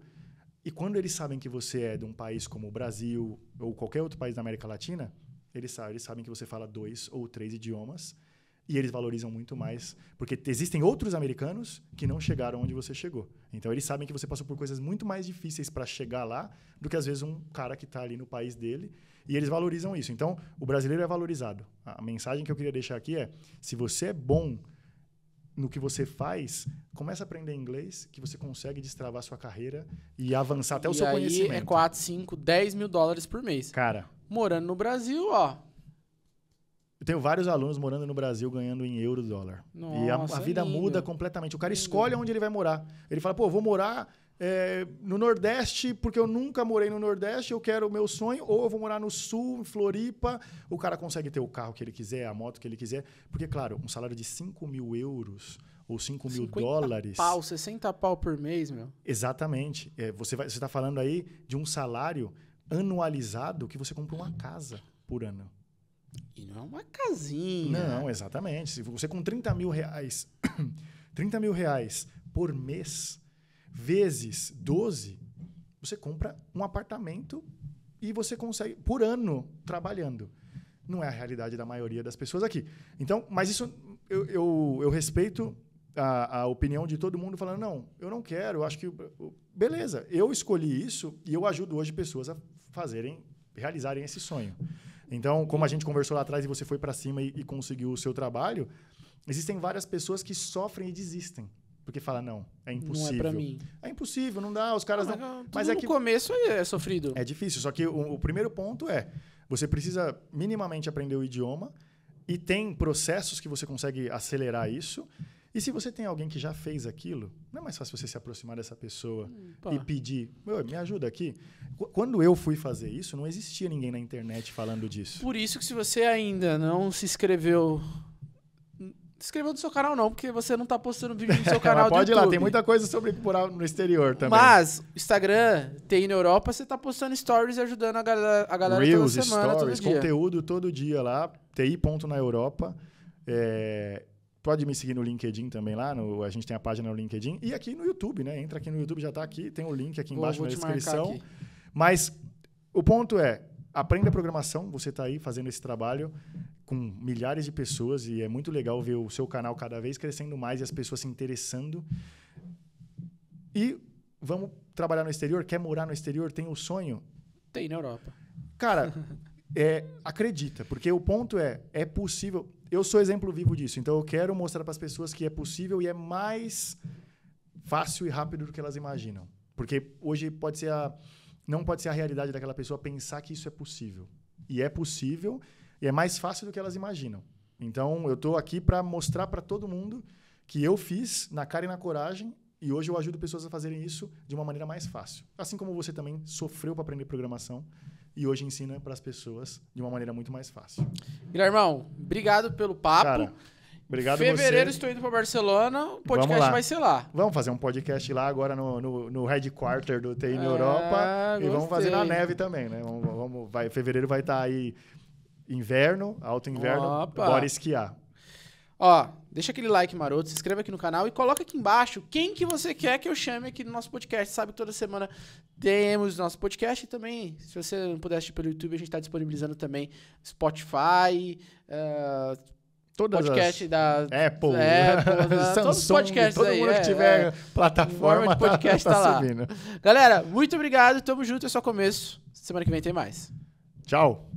E quando eles sabem que você é de um país como o Brasil ou qualquer outro país da América Latina, eles sabem que você fala 2 ou 3 idiomas e eles valorizam muito mais, porque existem outros americanos que não chegaram onde você chegou. Então, eles sabem que você passou por coisas muito mais difíceis para chegar lá do que, às vezes, um cara que está ali no país dele, e eles valorizam isso. Então, o brasileiro é valorizado. A mensagem que eu queria deixar aqui é, se você é bom no que você faz, começa a aprender inglês, que você consegue destravar sua carreira e avançar até o seu conhecimento. E aí é 4, 5, 10 mil dólares por mês. Cara, morando no Brasil, ó. Eu tenho vários alunos morando no Brasil ganhando em euro, dólar. Nossa, e a vida muda completamente. O cara escolhe onde ele vai morar. Ele fala, pô, eu vou morar no Nordeste porque eu nunca morei no Nordeste, eu quero o meu sonho, ou eu vou morar no Sul, em Floripa. O cara consegue ter o carro que ele quiser, a moto que ele quiser. Porque, claro, um salário de 5 mil euros ou 5 mil dólares... 60 pau por mês, meu. Exatamente. Você está falando aí de um salário anualizado que você compra uma casa por ano. E não é uma casinha. Não, exatamente. Se você com 30 mil reais, 30 mil reais por mês, vezes 12, você compra um apartamento e você consegue, por ano, trabalhando. Não é a realidade da maioria das pessoas aqui. Então, mas isso, eu respeito a opinião de todo mundo falando, não, eu não quero, eu acho que... Beleza, eu escolhi isso e eu ajudo hoje pessoas a realizarem esse sonho. Então, como a gente conversou lá atrás e você foi para cima e conseguiu o seu trabalho, existem várias pessoas que sofrem e desistem. Porque falam, não, é impossível. Não é para mim. É impossível, não dá, os caras não... Mas no começo é sofrido. É difícil, só que o primeiro ponto você precisa minimamente aprender o idioma e tem processos que você consegue acelerar isso. E se você tem alguém que já fez aquilo, não é mais fácil você se aproximar dessa pessoa e pedir, me ajuda aqui. Quando eu fui fazer isso, não existia ninguém na internet falando disso. Por isso que se você ainda não se inscreveu... no seu canal não, porque você não tá postando vídeo no seu canal do YouTube. Pode ir lá, tem muita coisa sobre morar no exterior também. Mas, Instagram, TI na Europa, você tá postando stories e ajudando a galera Reels, toda semana, stories, todo dia. Conteúdo todo dia lá, ti.naeuropa. Pode me seguir no LinkedIn também lá, a gente tem a página no LinkedIn. E aqui no YouTube, né? Entra aqui no YouTube, já tá aqui, tem o link aqui embaixo na descrição. Mas o ponto aprenda a programação, você tá aí fazendo esse trabalho com milhares de pessoas e é muito legal ver o seu canal cada vez crescendo mais e as pessoas se interessando. E vamos trabalhar no exterior? Quer morar no exterior? Tem o sonho? Tem na Europa. Cara, acredita, porque o ponto é possível. Eu sou exemplo vivo disso, então eu quero mostrar para as pessoas que é possível e é mais fácil e rápido do que elas imaginam. Porque hoje não pode ser a realidade daquela pessoa pensar que isso é possível. E é possível e é mais fácil do que elas imaginam. Então, eu estou aqui para mostrar para todo mundo que eu fiz na cara e na coragem e hoje eu ajudo pessoas a fazerem isso de uma maneira mais fácil. Assim como você também sofreu para aprender programação e hoje ensina para as pessoas de uma maneira muito mais fácil. Guilhermão, obrigado pelo papo. Cara, obrigado Fevereiro você. estou indo para Barcelona, o podcast vai ser lá. Vamos fazer um podcast lá agora no headquarter do TI na Europa e vamos fazer na neve também, né? Fevereiro vai estar aí inverno, alto inverno, bora esquiar. Ó, deixa aquele like maroto, se inscreve aqui no canal e coloca aqui embaixo quem que você quer que eu chame aqui no nosso podcast. Sabe que toda semana temos nosso podcast e também, se você não puder assistir pelo YouTube, a gente tá disponibilizando também Spotify, Todas podcast da Apple, todos os Samsung, podcasts todo aí, mundo que tiver plataforma forma de podcast tá lá. subindo. Galera, muito obrigado, tamo junto, é só começo. Semana que vem tem mais. Tchau.